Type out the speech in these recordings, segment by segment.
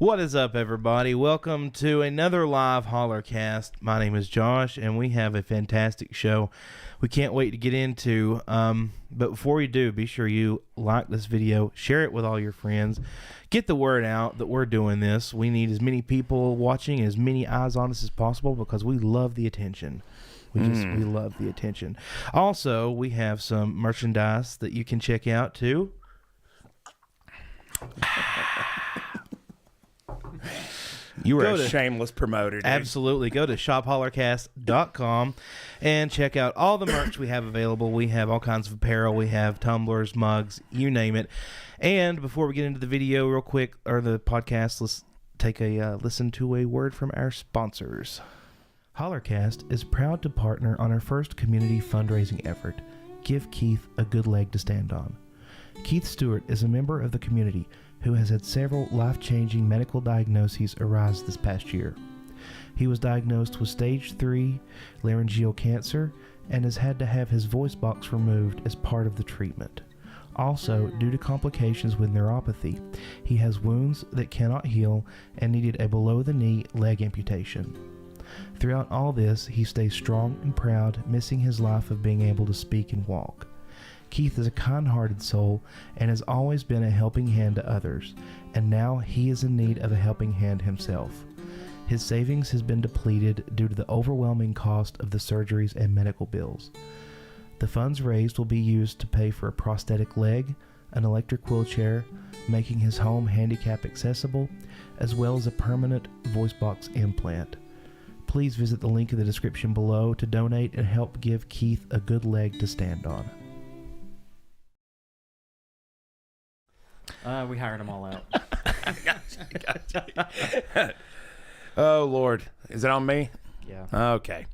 What is up, everybody? Welcome to another live HollerCast. My name is Josh, and we have a fantastic show we can't wait to get into. But before we do, be sure you like this video, share it with all your friends, get the word out that we're doing this. We need as many people watching, as many eyes on us as possible, because we love the attention. We love the attention. Also, we have some merchandise that you can check out too. You were a shameless promoter, dude. Absolutely. Go to shophollercast.com and check out all the merch we have available. We have all kinds of apparel. We have tumblers, mugs, you name it. And before we get into the video real quick, or the podcast, let's take a listen to a word from our sponsors. HollerCast is proud to partner on our first community fundraising effort, Give Keith a Good Leg to Stand On. Keith Stewart is a member of the community who has had several life-changing medical diagnoses arise this past year. He was diagnosed with stage 3 laryngeal cancer and has had to have his voice box removed as part of the treatment. Also, due to complications with neuropathy, he has wounds that cannot heal and needed a below-the-knee leg amputation. Throughout all this, he stays strong and proud, missing his life of being able to speak and walk. Keith is a kind-hearted soul and has always been a helping hand to others, and now he is in need of a helping hand himself. His savings has been depleted due to the overwhelming cost of the surgeries and medical bills. The funds raised will be used to pay for a prosthetic leg, an electric wheelchair, making his home handicap accessible, as well as a permanent voice box implant. Please visit the link in the description below to donate and help give Keith a good leg to stand on. We hired them all out. Gotcha. Oh, Lord. Is it on me? Yeah. Okay.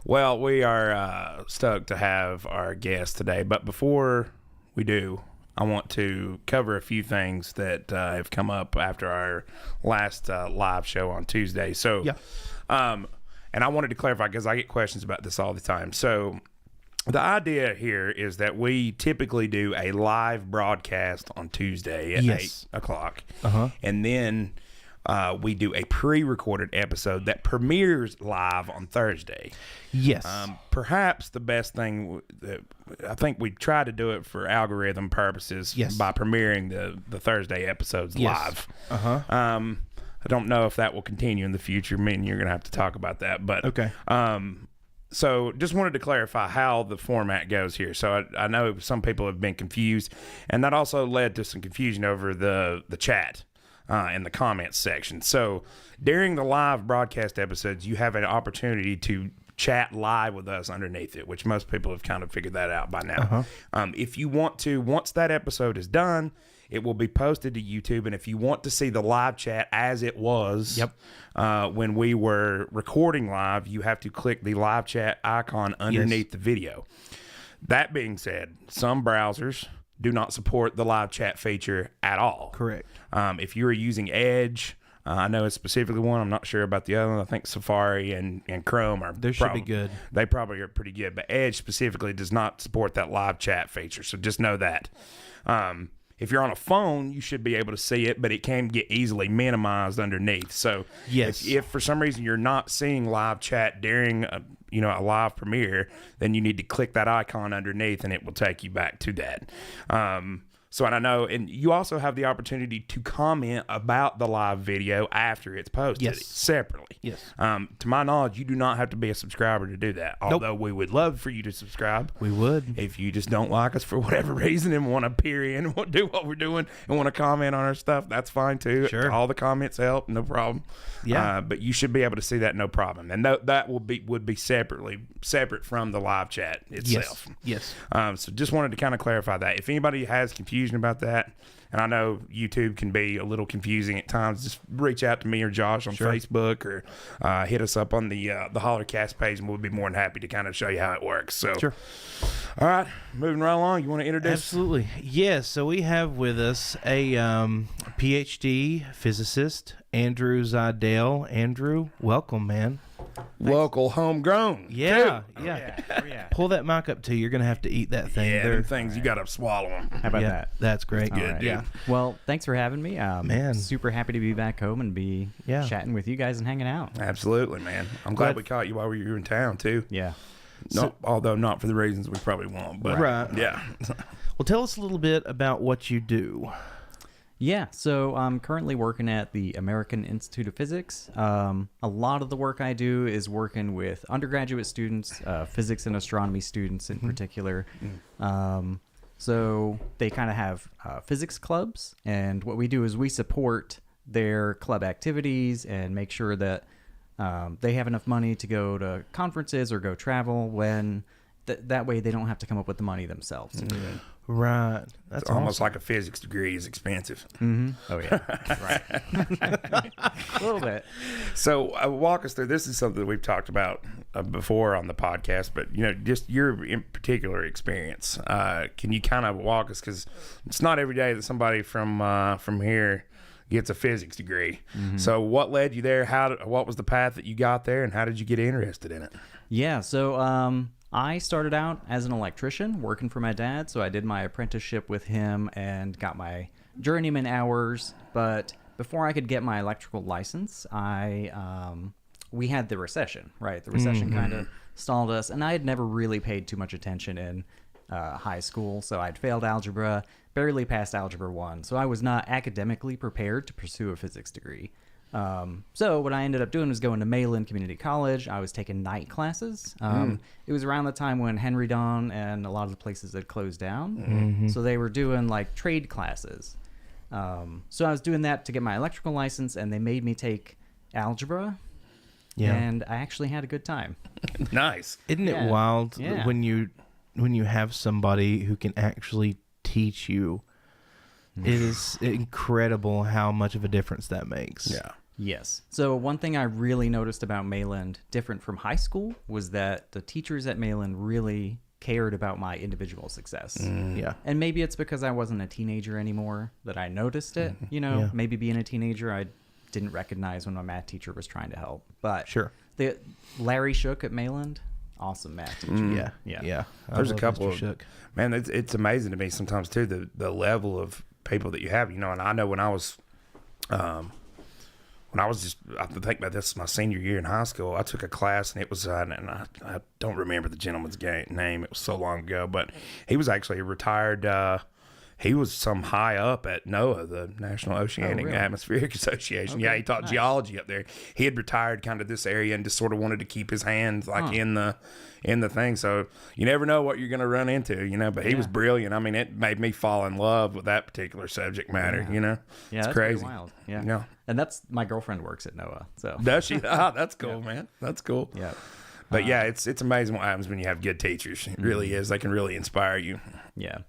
Well, we are stoked to have our guest today. But before we do, I want to cover a few things that have come up after our last live show on Tuesday. So, and I wanted to clarify because I get questions about this all the time. So, the idea here is that we typically do a live broadcast on Tuesday at 8 o'clock. And then we do a pre-recorded episode that premieres live on Thursday. Yes. Perhaps the best thing, I think we try to do it for algorithm purposes by premiering the Thursday episodes live. I don't know if that will continue in the future. Me and you're going to have to talk about that. But okay. So just wanted to clarify how the format goes here. So I know some people have been confused, and that also led to some confusion over the chat in the comments section. So during the live broadcast episodes, you have an opportunity to chat live with us underneath it, which most people have kind of figured that out by now. If you want to, once that episode is done, it will be posted to YouTube, and if you want to see the live chat as it was when we were recording live, you have to click the live chat icon underneath the video. That being said, some browsers do not support the live chat feature at all. Correct. If you are using Edge, I know it's specifically one. I'm not sure about the other one. I think Safari and Chrome are should be good. They probably are pretty good, but Edge specifically does not support that live chat feature, so just know that. If you're on a phone, you should be able to see it, but it can get easily minimized underneath. So if for some reason you're not seeing live chat during a live premiere, then you need to click that icon underneath and it will take you back to that. So, and I know, and you also have the opportunity to comment about the live video after it's posted separately. Yes. To my knowledge, you do not have to be a subscriber to do that. Although we would love for you to subscribe. We would. If you just don't like us for whatever reason and want to peer in and do what we're doing and want to comment on our stuff, that's fine too. Sure. All the comments help, no problem. Yeah. But you should be able to see that, no problem. And that would be separate from the live chat itself. Yes. So just wanted to kind of clarify that. If anybody has confusion about that, and I know YouTube can be a little confusing at times, just reach out to me or Josh on Facebook, or hit us up on the HollerCast page, and we'll be more than happy to kind of show you how it works. So, all right, moving right along. You want to introduce? Absolutely. Yes. So we have with us a PhD physicist, Andrew Zeidell. Andrew, welcome, man. Local, homegrown. Yeah. Yeah. Pull that mic up to you. You're gonna have to eat that thing. Yeah, them things you gotta swallow them. How about that? That's great. Good, right. dude. Yeah. Well, thanks for having me. Man. Super happy to be back home and be chatting with you guys and hanging out. Absolutely, man. I'm glad we caught you while we were in town too. Yeah. Although not for the reasons we probably want, but yeah. Well, tell us a little bit about what you do. Yeah, so I'm currently working at the American Institute of Physics. A lot of the work I do is working with undergraduate students, physics and astronomy students in particular. So they kind of have physics clubs, and what we do is we support their club activities and make sure that they have enough money to go to conferences or go travel when that way they don't have to come up with the money themselves. Right. That's It's almost like a physics degree is expensive. Oh, yeah. Right. A little bit. So walk us through. This is something that we've talked about before on the podcast, but just your in particular experience. Can you kind of walk us, because it's not every day that somebody from here gets a physics degree. So what led you there? What was the path that you got there, and how did you get interested in it? Yeah, so I started out as an electrician working for my dad, so I did my apprenticeship with him and got my journeyman hours. But before I could get my electrical license, we had the recession, right? The recession kind of stalled us, and I had never really paid too much attention in high school, so I'd failed algebra, barely passed Algebra 1, so I was not academically prepared to pursue a physics degree. So what I ended up doing was going to Mayland Community College. I was taking night classes. It was around the time when Henry Don and a lot of the places had closed down. So they were doing like trade classes. So I was doing that to get my electrical license, and they made me take algebra. Yeah. And I actually had a good time. Nice. Isn't it wild when you have somebody who can actually teach you? It is incredible how much of a difference that makes. Yeah. Yes. So one thing I really noticed about Mayland, different from high school, was that the teachers at Mayland really cared about my individual success. Yeah. And maybe it's because I wasn't a teenager anymore that I noticed it. You know, Yeah. maybe being a teenager, I didn't recognize when my math teacher was trying to help. But Sure. the Larry Shook at Mayland, awesome math teacher. Yeah. I There's a love couple Mr. of Shook. man. It's amazing to me sometimes too the level of people that you have. You know, and I know when I was just, I think about this my senior year in high school, I took a class and it was, and I don't remember the gentleman's name. It was so long ago, but he was actually a retired, he was some high up at NOAA, the National Oceanic really? Atmospheric Association. Okay, Yeah, he taught nice. geology up there. He had retired kind of this area and just sort of wanted to keep his hands like in the thing. So you never know what you're going to run into, you know, but he was brilliant. I mean, it made me fall in love with that particular subject matter, you know? Yeah, it's that's crazy. pretty wild. Yeah. Yeah. And that's my girlfriend works at NOAA. So Does she? Ah, that's cool, man. That's cool. yeah. But yeah, it's amazing what happens when you have good teachers. It really is. They can really inspire you. Yeah.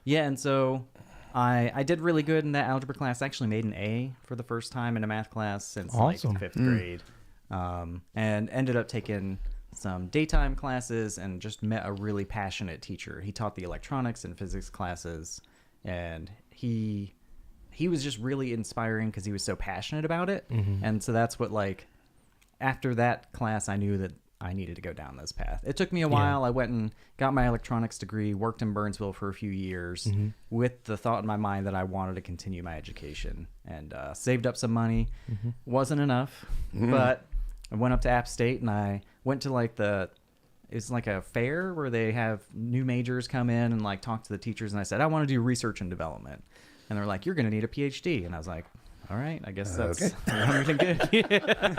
Yeah, and so I did really good in that algebra class. I actually made an A for the first time in a math class since Awesome. like 5th grade. And ended up taking some daytime classes and just met a really passionate teacher. He taught the electronics and physics classes, and he was just really inspiring because he was so passionate about it. And so that's what, like, after that class, I knew that I needed to go down this path. It took me a while. I went and got my electronics degree, worked in Burnsville for a few years with the thought in my mind that I wanted to continue my education, and saved up some money. Wasn't enough, but I went up to App State and I went to like it's like a fair where they have new majors come in and like talk to the teachers. And I said, I want to do research and development. And they're like, you're going to need a PhD. And I was like, all right, I guess that's everything good.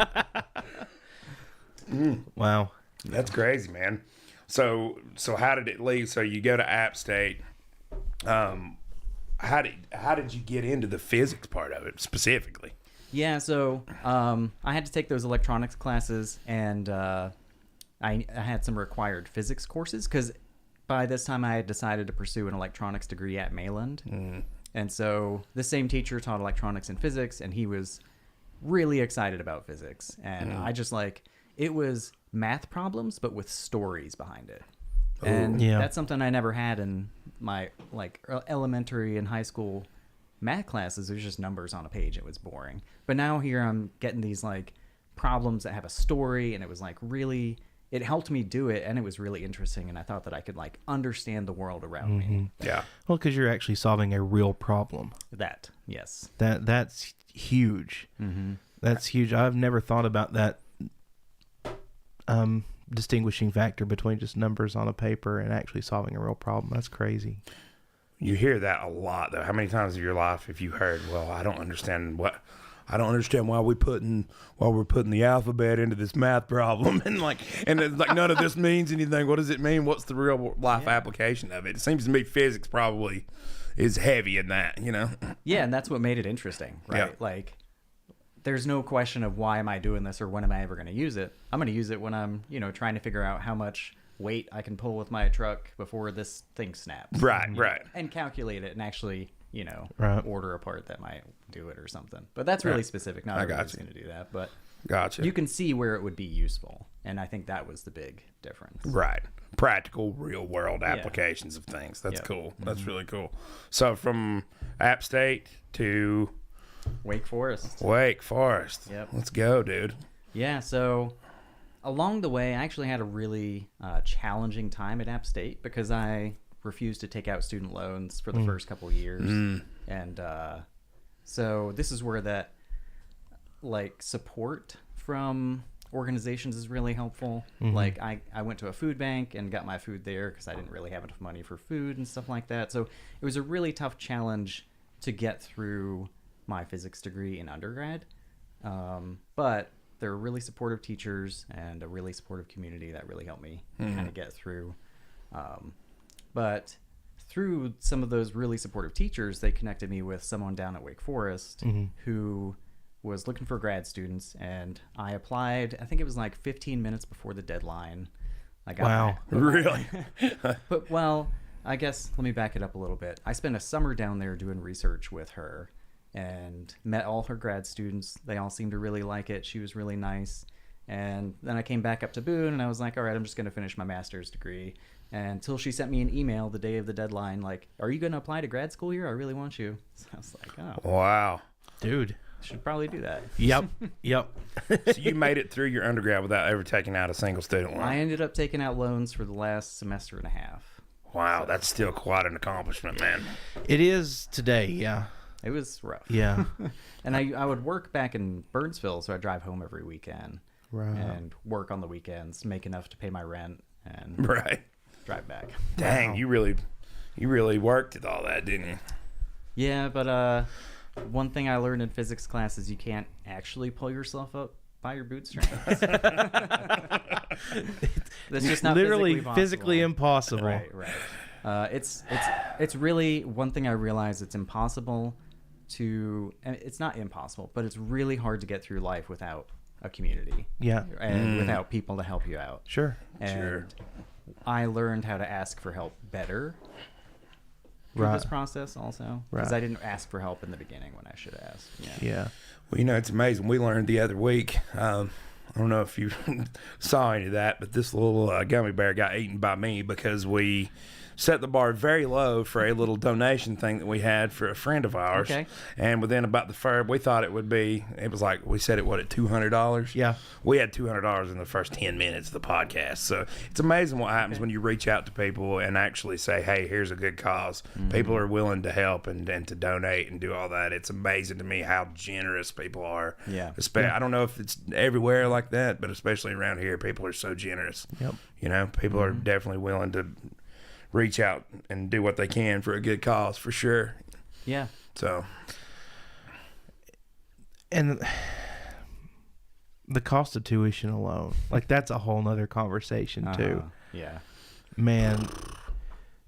Wow. That's crazy, man. So how did it lead? So you go to App State. How did you get into the physics part of it specifically? Yeah, so I had to take those electronics classes, and I had some required physics courses because by this time I had decided to pursue an electronics degree at Mayland. And so the same teacher taught electronics and physics, and he was really excited about physics. And I just it was math problems, but with stories behind it. And that's something I never had in my elementary and high school math classes. It was just numbers on a page. It was boring. But now here I'm getting these problems that have a story, and it was really, it helped me do it, and it was really interesting, and I thought that I could understand the world around me. Yeah. Well, because you're actually solving a real problem. Yes. That's huge. That's huge. I've never thought about that distinguishing factor between just numbers on a paper and actually solving a real problem. That's crazy. You hear that a lot, though. How many times in your life have you heard, "Well, I don't understand why we're putting the alphabet into this math problem," and it's none of this means anything. What does it mean? What's the real life application of it? It seems to me physics probably is heavy in that, you know. Yeah, and that's what made it interesting, right? Yeah. There's no question of why am I doing this or when am I ever going to use it. I'm going to use it when I'm, trying to figure out how much weight I can pull with my truck before this thing snaps. Right. And calculate it and actually, Right. order a part that might do it or something. But that's really specific. Not everybody's going to do that. But Gotcha. you can see where it would be useful. And I think that was the big difference. Right. Practical, real world applications of things. That's cool. That's really cool. So from App State to Wake Forest. Yep. Let's go, dude. Yeah, so along the way, I actually had a really challenging time at App State because I refused to take out student loans for the first couple of years. And so this is where that support from organizations is really helpful. I went to a food bank and got my food there because I didn't really have enough money for food and stuff like that. So it was a really tough challenge to get through my physics degree in undergrad. But there were really supportive teachers and a really supportive community that really helped me kind of get through. But through some of those really supportive teachers, they connected me with someone down at Wake Forest who was looking for grad students, and I applied. I think it was 15 minutes before the deadline. I got Really? But I guess let me back it up a little bit. I spent a summer down there doing research with her and met all her grad students. They all seemed to really like it. She was really nice. And then I came back up to Boone and I was like, all right, I'm just going to finish my master's degree. And until she sent me an email the day of the deadline, like, "Are you going to apply to grad school here? I really want you." So I was like, "Oh, Wow. Dude. should probably do that." Yep. Yep. So you made it through your undergrad without ever taking out a single student loan. I ended up taking out loans for the last semester and a half. Wow, that's still quite an accomplishment, man. It is today. Yeah. It was rough. Yeah. And I would work back in Burnsville, so I'd drive home every weekend Right. and work on the weekends, make enough to pay my rent, and Right. drive back. Dang, you really worked at all that, didn't you? Yeah, but one thing I learned in physics class is you can't actually pull yourself up by your bootstraps. That's just not literally physically physically impossible. Right. It's really one thing I realized. It's impossible to, and it's not impossible, but it's really hard to get through life without a community. Yeah. And without people to help you out. Sure. And I learned how to ask for help better through Right. this process also, because Right. I didn't ask for help in the beginning when I should have asked. Yeah. Well, you know, it's amazing. We learned the other week. I don't know if you saw any of that, but this little gummy bear got eaten by me because we set the bar very low for a little donation thing that we had for a friend of ours. Okay. And within about the first, we thought it was like, we said it, what, at $200? Yeah. We had $200 in the first 10 minutes of the podcast. So it's amazing what happens when you reach out to people and actually say, hey, here's a good cause. People are willing to help and to donate and do all that. It's amazing to me how generous people are. Yeah. I don't know if it's everywhere like that, but especially around here, people are so generous. Yep. You know, people are definitely willing to reach out and do what they can for a good cause, for sure. Yeah. So, And the cost of tuition alone, like that's a whole nother conversation too. Yeah. Man,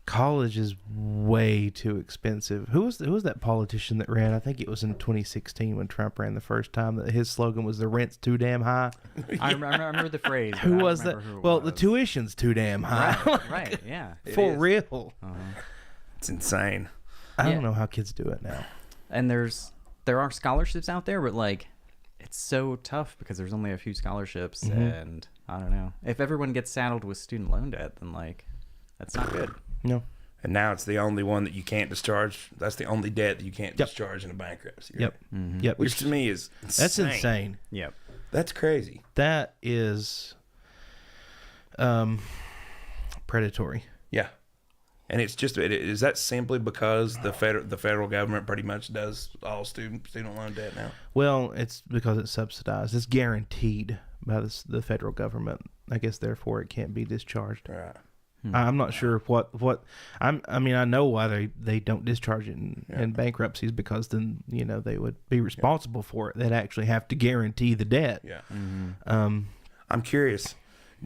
college is way too expensive. Who was that politician that ran? I think it was in 2016 when Trump ran the first time. That his slogan was "The rent's too damn high." I remember the phrase. Who but I don't was that? remember who it Well, the was. tuition's too damn high. Right. Yeah. For is. real. it's insane. I Yeah. don't know how kids do it now. And there are scholarships out there, but like it's so tough because there's only a few scholarships, and I don't know. If everyone gets saddled with student loan debt, then like that's not good. No. And now it's the only one that you can't discharge. That's the only debt that you can't Yep. discharge in a bankruptcy. Yep. Yep. Which to me is insane. That's insane. Yep. That's crazy. That is predatory. Yeah. And it's just, is that simply because the federal government pretty much does all student loan debt now? Well, it's because it's subsidized. It's guaranteed by the federal government. I guess therefore it can't be discharged. Right. I'm not sure what I mean, I know why they don't discharge it in bankruptcies, because then, you know, they would be responsible for it. They'd actually have to guarantee the debt. Yeah. I'm curious,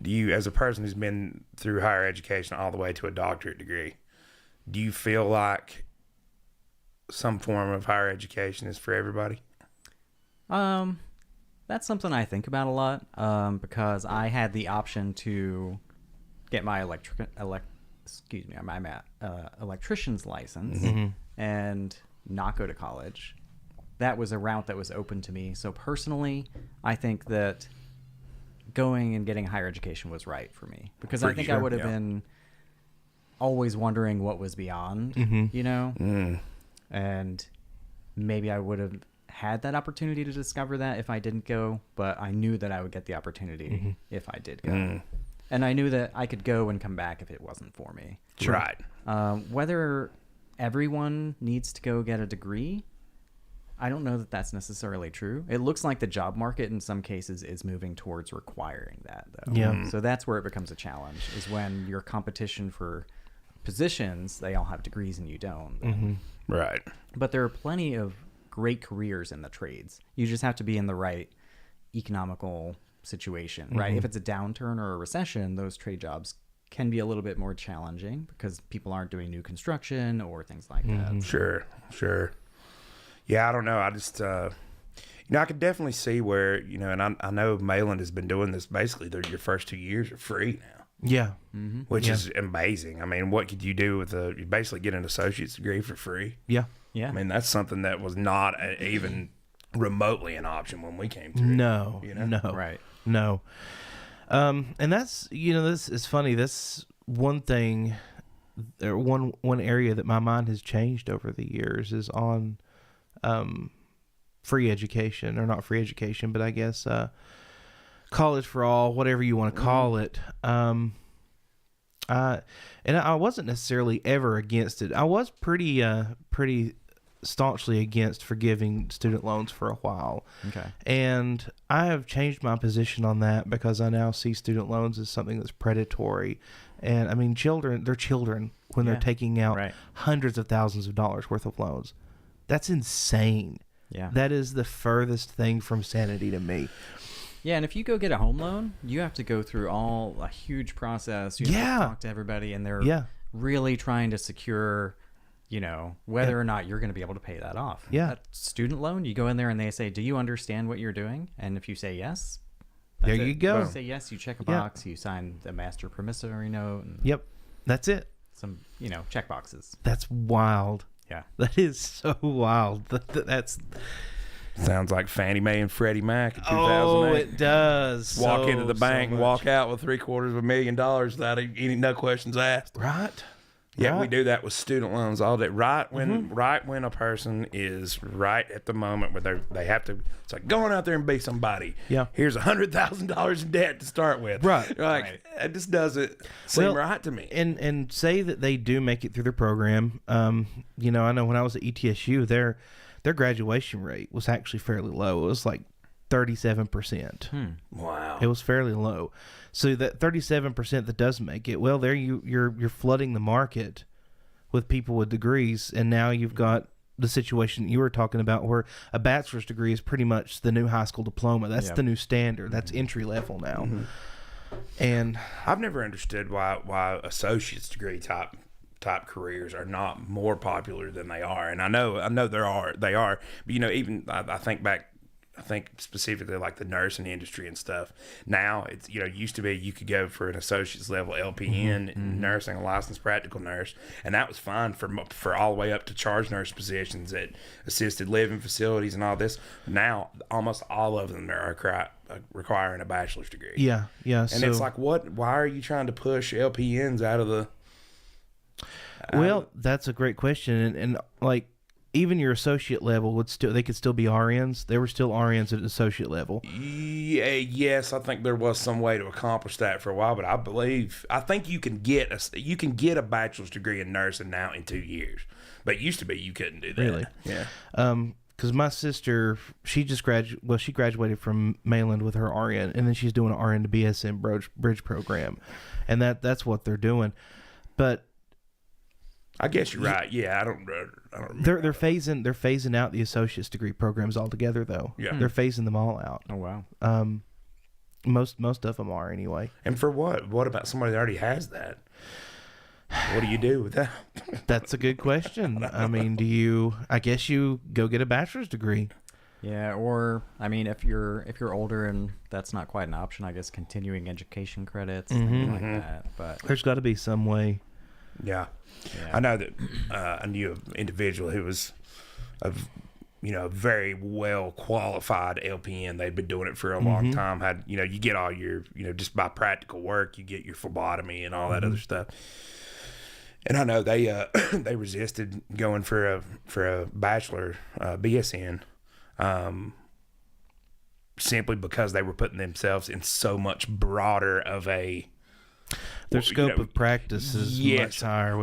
do you, as a person who's been through higher education all the way to a doctorate degree, do you feel like some form of higher education is for everybody? That's something I think about a lot, because I had the option to get my electrician's license and not go to college. That was a route that was open to me. So personally, I think that going and getting higher education was right for me, because I think I would have been always wondering what was beyond, you know, and maybe I would have had that opportunity to discover that if I didn't go, but I knew that I would get the opportunity if I did go. And I knew that I could go and come back if it wasn't for me. Sure. Right. Whether everyone needs to go get a degree, I don't know that that's necessarily true. It looks like the job market in some cases is moving towards requiring that, though. Yeah. So that's where it becomes a challenge, is when your competition for positions, they all have degrees and you don't. Right. But there are plenty of great careers in the trades. You just have to be in the right economical situation, right? If it's a downturn or a recession, those trade jobs can be a little bit more challenging because people aren't doing new construction or things like that. Sure. Yeah, I don't know. I just, you know, I could definitely see where, you know, and I know Mayland has been doing this basically. Your first 2 years are free now. Yeah. Which is amazing. I mean, what could you do with you basically get an associate's degree for free? Yeah. Yeah. I mean, that's something that was not even remotely an option when we came through. No. You know? No. Right. No. And that's, you know, this is funny. one thing, or one area that my mind has changed over the years is on free education, or not free education, but I guess college for all, whatever you want to call it. I wasn't necessarily ever against it. I was pretty staunchly against forgiving student loans for a while. Okay. And I have changed my position on that because I now see student loans as something that's predatory. And I mean, they're children when they're taking out hundreds of thousands of dollars worth of loans. That's insane. Yeah. That is the furthest thing from sanity to me. Yeah, and if you go get a home loan, you have to go through a huge process. You have to talk to everybody, and they're really trying to secure, whether or not you're going to be able to pay that off. Yeah. That student loan, you go in there and they say, do you understand what you're doing? And if you say yes, there you go. If you say yes, you check a box, you sign the master promissory note. And that's it. Some, check boxes. That's wild. Yeah. That is so wild. That's... Sounds like Fannie Mae and Freddie Mac in 2008. Oh, it does. Walk into the bank and walk out with $750,000 without any no questions asked. Right. Yeah, we do that with student loans all day. Right when a person is right at the moment where they have to, it's like going out there and be somebody. Yeah. Here's $100,000 in debt to start with. Right. You're like, it just doesn't seem right to me. And say that they do make it through their program. I know when I was at ETSU, their graduation rate was actually fairly low. It was like 37%. Wow. It was fairly low. So that 37% that does make it, well, there you're flooding the market with people with degrees, and now you've got the situation you were talking about where a bachelor's degree is pretty much the new high school diploma. That's the new standard. That's entry level now. And I've never understood why associate's degree type careers are not more popular than they are, and I know they are, but even I think specifically like the nursing industry and stuff. Now it's used to be you could go for an associate's level LPN in nursing, a licensed practical nurse, and that was fine for all the way up to charge nurse positions at assisted living facilities and all this. Now almost all of them are requiring a bachelor's degree. Yeah. And it's like, why are you trying to push LPNs out of the... Well, that's a great question, and like even your associate level they could still be RNs. They were still RNs at associate level. Yeah, yes, I think there was some way to accomplish that for a while, but I think you can get a bachelor's degree in nursing now in 2 years, but it used to be you couldn't do that. Really? Yeah. Because my sister, she graduated from Mainland with her RN, and then she's doing an RN to BSN bridge program, and that's what they're doing, but. I guess you're right. Yeah, I don't remember. They're phasing out the associate's degree programs altogether, though. Yeah, they're phasing them all out. Oh wow. Most of them are anyway. And for what? What about somebody that already has that? What do you do with that? That's a good question. I mean, I guess you go get a bachelor's degree. Yeah, or I mean, if you're older and that's not quite an option, I guess continuing education credits, things like that. But there's got to be some way. Yeah. I know that I knew an individual who was a very well qualified LPN. They'd been doing it for a long time. Had you get all your just by practical work, you get your phlebotomy and all that other stuff. And I know they they resisted going for a bachelor BSN simply because they were putting themselves in so much broader of a... Their scope of practice is much higher.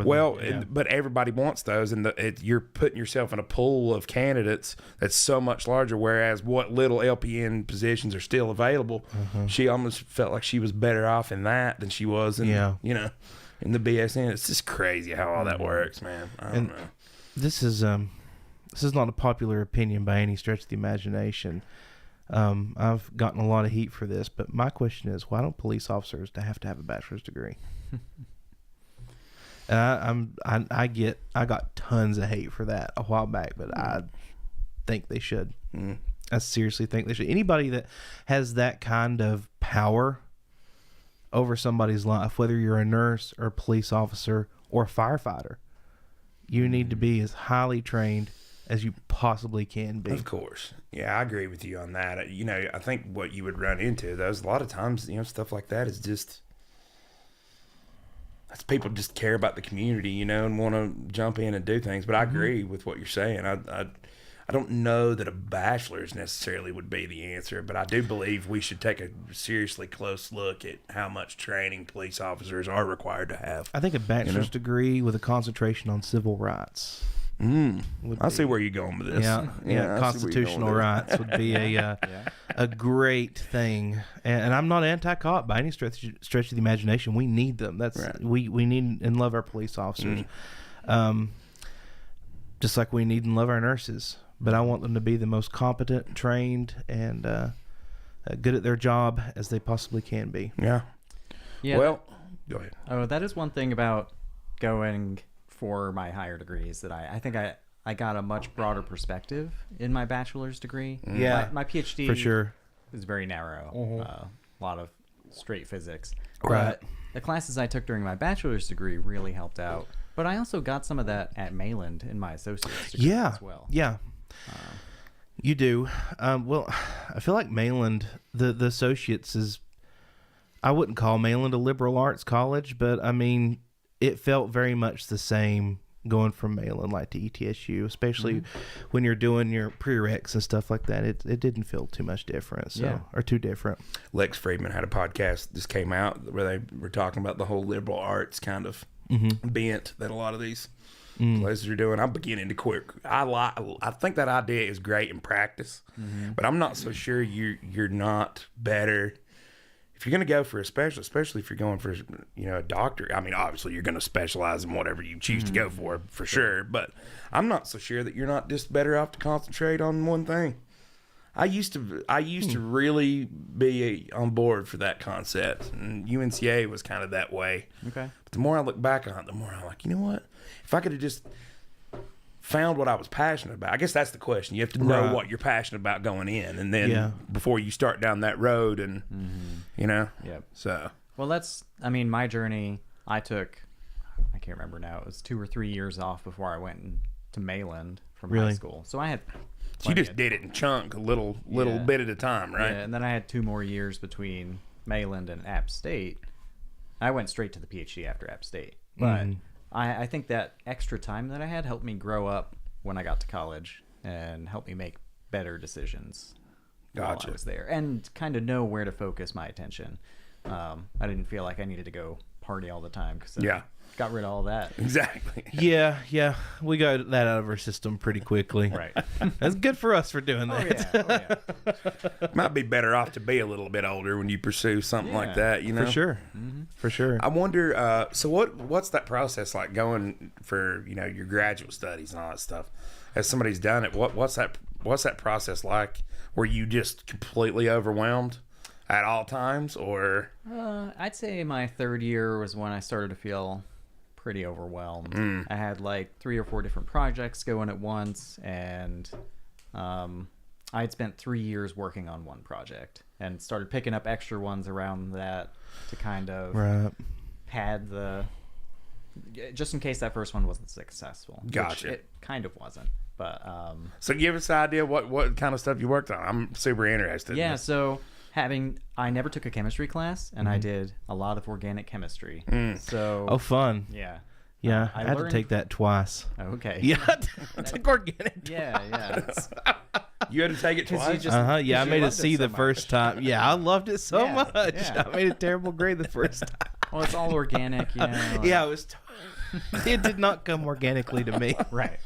But everybody wants those, and you're putting yourself in a pool of candidates that's so much larger, whereas what little LPN positions are still available, she almost felt like she was better off in that than she was in, in the BSN. It's just crazy how all that works, man. I don't know. This is not a popular opinion by any stretch of the imagination. I've gotten a lot of heat for this, but my question is, why don't police officers have to have a bachelor's degree? And I got tons of hate for that a while back, but I think they should. I seriously think they should. Anybody that has that kind of power over somebody's life, whether you're a nurse or a police officer or a firefighter, you need to be as highly trained as you possibly can be. Of course. Yeah, I agree with you on that. I think what you would run into, a lot of times, stuff like that is just, people just care about the community, you know, and want to jump in and do things. But I agree with what you're saying. I don't know that a bachelor's necessarily would be the answer, but I do believe we should take a seriously close look at how much training police officers are required to have. I think a bachelor's degree with a concentration on civil rights. I see where you're going with this. Yeah, I see where you're constitutional going with rights would be a great thing. And I'm not anti-cop by any stretch of the imagination. We need them. That's Right. we need and love our police officers, just like we need and love our nurses. But I want them to be the most competent, trained, and good at their job as they possibly can be. Yeah. Yeah. Well, go ahead. Oh, that is one thing about going for my higher degrees that I think I got a much broader perspective in my bachelor's degree. Yeah, my PhD for sure is very narrow. A lot of straight physics. Right. But the classes I took during my bachelor's degree really helped out. But I also got some of that at Mayland in my associate's degree as well. Yeah. You do. Well, I feel like Mayland, the associates is, I wouldn't call Mayland a liberal arts college, but I mean, it felt very much the same going from Mayland like to ETSU, especially when you're doing your prereqs and stuff like that. It didn't feel too much different, or too different. Lex Friedman had a podcast that just came out where they were talking about the whole liberal arts kind of bent that a lot of these places are doing. I'm beginning to quit. I think that idea is great in practice, but I'm not so sure you're not better if you're going to go for a specialist, especially if you're going for a doctor. I mean, obviously you're going to specialize in whatever you choose to go for sure. But I'm not so sure that you're not just better off to concentrate on one thing. I used to really be on board for that concept, and UNCA was kind of that way. Okay. But the more I look back on it, the more I'm like, you know what? If I could have just found what I was passionate about. I guess that's the question. You have to know what you're passionate about going in, and then before you start down that road, and Yep. So Well, my journey, I can't remember now, it was 2 or 3 years off before I went to Mayland from high school. So I had you just did it in chunk, a little bit at a time, right? Yeah, and then I had 2 more years between Mayland and App State. I went straight to the PhD after App State. But I think that extra time that I had helped me grow up when I got to college and helped me make better decisions while I was there, and kind of know where to focus my attention. I didn't feel like I needed to go party all the time because got rid of all that. Exactly. Yeah. We got that out of our system pretty quickly. Right. That's good for us for doing that. Might be better off to be a little bit older when you pursue something like that, For sure. For sure. I wonder, so what's that process like going for, your graduate studies and all that stuff? As somebody's done it, what's that process like? Were you just completely overwhelmed at all times, or? I'd say my 3rd year was when I started to feel pretty overwhelmed. I had like 3 or 4 different projects going at once, and I had spent 3 years working on one project and started picking up extra ones around that to kind of pad just in case that first one wasn't successful. Gotcha. Which it kind of wasn't, but so give us an idea what kind of stuff you worked on. I'm super interested. Yeah, so I never took a chemistry class, and I did a lot of organic chemistry. So fun. yeah. Yeah, I had to take that twice. Okay. Yeah, I took organic. Yeah. You had to take it twice? Yeah, I made a C the much. first time. Yeah, I loved it so much. Yeah. I made a terrible grade the first time. Well, it's all organic, Yeah, it did not come organically to me. Right.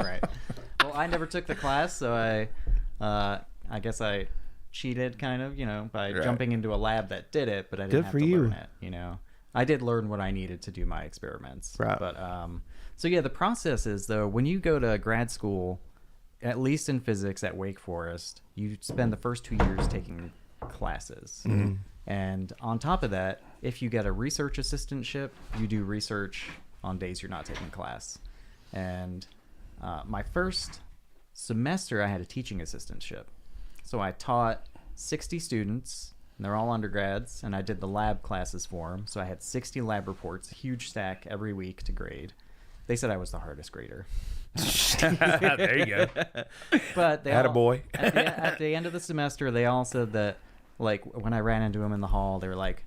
Well, I never took the class, so I guess I cheated kind of, by jumping into a lab that did it, but I didn't have to learn it, I did learn what I needed to do my experiments. Right. But so yeah, the process is, though, when you go to grad school, at least in physics at Wake Forest, you spend the first 2 years taking classes. And on top of that, if you get a research assistantship, you do research on days you're not taking class. And my first semester, I had a teaching assistantship. So I taught 60 students, and they're all undergrads, and I did the lab classes for them. So I had 60 lab reports, a huge stack every week to grade. They said I was the hardest grader. There you go. But they Attaboy. at the end of the semester, they all said that, like, when I ran into them in the hall, they were like,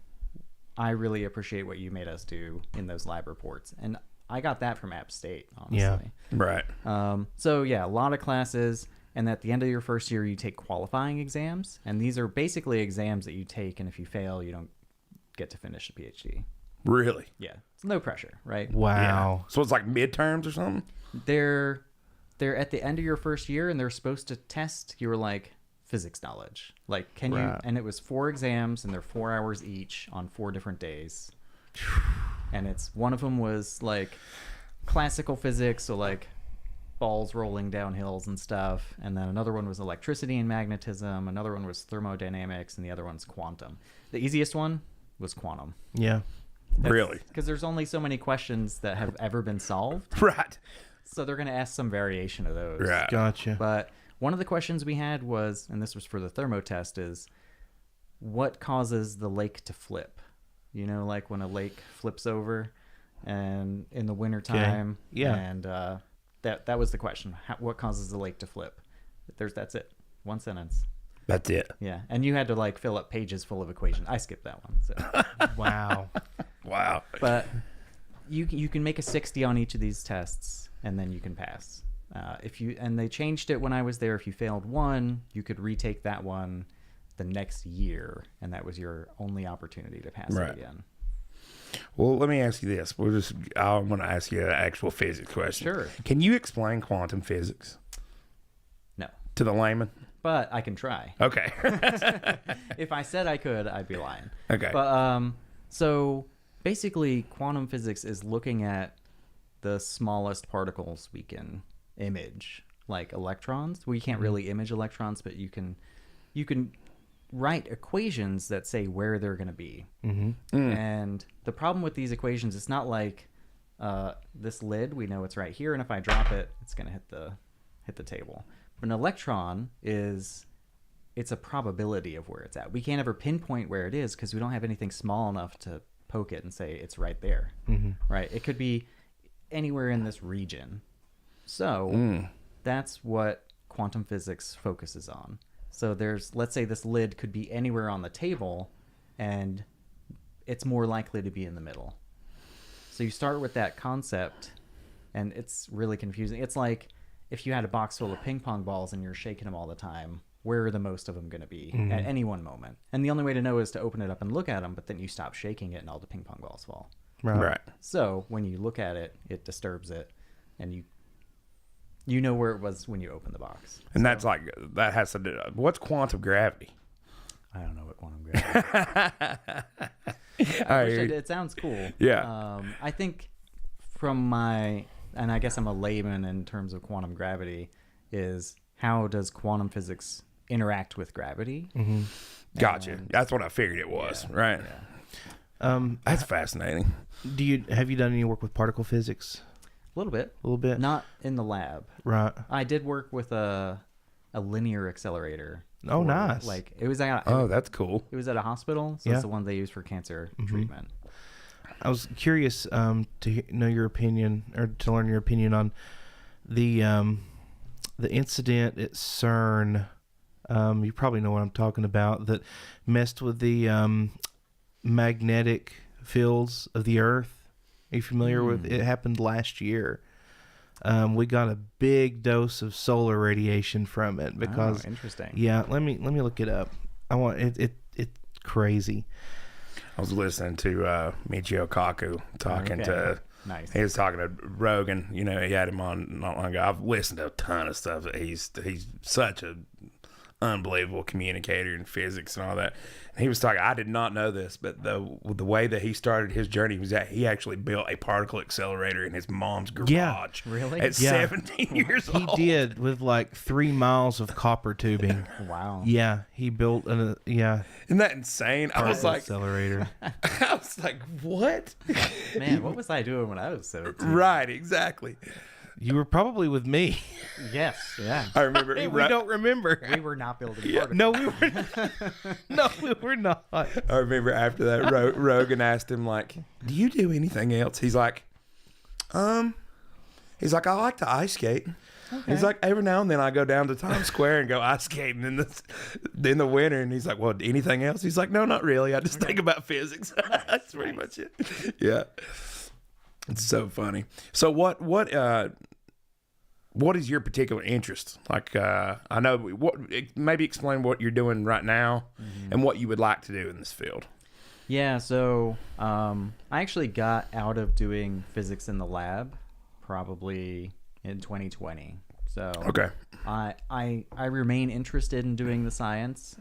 I really appreciate what you made us do in those lab reports. And I got that from App State, honestly. Yeah. Right. So yeah, a lot of classes. And at the end of your first year, you take qualifying exams. And these are basically exams that you take. And if you fail, you don't get to finish a PhD. Really? Yeah. It's no pressure, right? Wow. Yeah. So it's like midterms or something? They're at the end of your first year, and they're supposed to test your like physics knowledge. Like, can you? And it was 4 exams, and they're 4 hours each on 4 different days. And one of them was like classical physics, so like balls rolling down hills and stuff. And then another one was electricity and magnetism. Another one was thermodynamics, and the other one's quantum. The easiest one was quantum. Yeah. Really? Because there's only so many questions that have ever been solved. Right. So they're going to ask some variation of those. Right. Gotcha. But one of the questions we had was, and this was for the thermo test, is what causes the lake to flip? You know, like when a lake flips over and in the wintertime. Okay. Yeah. And that was the question. What causes the lake to flip? That's it. One sentence. That's it. Yeah. And you had to like fill up pages full of equations. I skipped that one. So. Wow. Wow. But you can make a 60 on each of these tests, and then you can pass. And they changed it when I was there. If you failed one, you could retake that one the next year, and that was your only opportunity to pass it again. Well, let me ask you this. I'm going to ask you an actual physics question. Sure. Can you explain quantum physics No, to the layman? but I can try. Okay. If I said I could, I'd be lying. Okay. But so basically, quantum physics is looking at the smallest particles we can image, like electrons. We can't really image electrons, but you can write equations that say where they're going to be. And the problem with these equations, it's not like this lid. We know it's right here, and if I drop it, it's going to hit the table. But an electron it's a probability of where it's at. We can't ever pinpoint where it is because we don't have anything small enough to poke it and say it's right there. Right? It could be anywhere in this region. So that's what quantum physics focuses on. So let's say this lid could be anywhere on the table, and it's more likely to be in the middle. So you start with that concept, and it's really confusing. It's like if you had a box full of ping pong balls and you're shaking them all the time, where are the most of them going to be at any one moment? And the only way to know is to open it up and look at them, but then you stop shaking it and all the ping pong balls fall. Right. So when you look at it, it disturbs it, and you know where it was when you opened the box. And that's like, that has to do, what's quantum gravity? I don't know what quantum gravity is. It sounds cool. Yeah. I think and I guess I'm a layman in terms of quantum gravity, is how does quantum physics interact with gravity? Gotcha. That's what I figured it was. Yeah, right. Yeah. That's fascinating. Have you done any work with particle physics? A little bit. A little bit. Not in the lab. Right. I did work with a linear accelerator. Oh, nice. Like it was at That's cool. it was at a hospital, so Yeah. it's the one they use for cancer treatment. I was curious to know your opinion, or to learn your opinion on the incident at CERN. You probably know what I'm talking about, that messed with the magnetic fields of the Earth. Are you familiar with it? It happened last year. We got a big dose of solar radiation from it because interesting. Yeah, let me look it up. I want it's crazy. I was listening to Michio Kaku talking to. Nice. He was talking to Rogan. You know, he had him on not long ago. I've listened to a ton of stuff. He's such a unbelievable communicator in physics and all that. And he was talking. I did not know this, but the way that he started his journey was that he actually built a particle accelerator in his mom's garage. Yeah. Really? At 17 years He old. did, with like 3 miles of copper tubing. Wow. Yeah, he built Isn't that insane? I was particle like, accelerator. I was like, what? Man, what was I doing when I was 17? Right, exactly. You were probably with me. Yes. Yeah. I remember. We don't remember. We were not building particles. No, we were not. No, we were not. I remember after that, Rogan asked him, like, do you do anything else? He's like, I like to ice skate. He's like, every now and then I go down to Times Square and go ice skating in the winter. And he's like, well, anything else? He's like, no, not really. I just think about physics. That's pretty much it. Yeah. It's so funny. So what is your particular interest? Like, I know maybe explain what you're doing right now and what you would like to do in this field. Yeah, so I actually got out of doing physics in the lab probably in 2020. So okay, I remain interested in doing the science.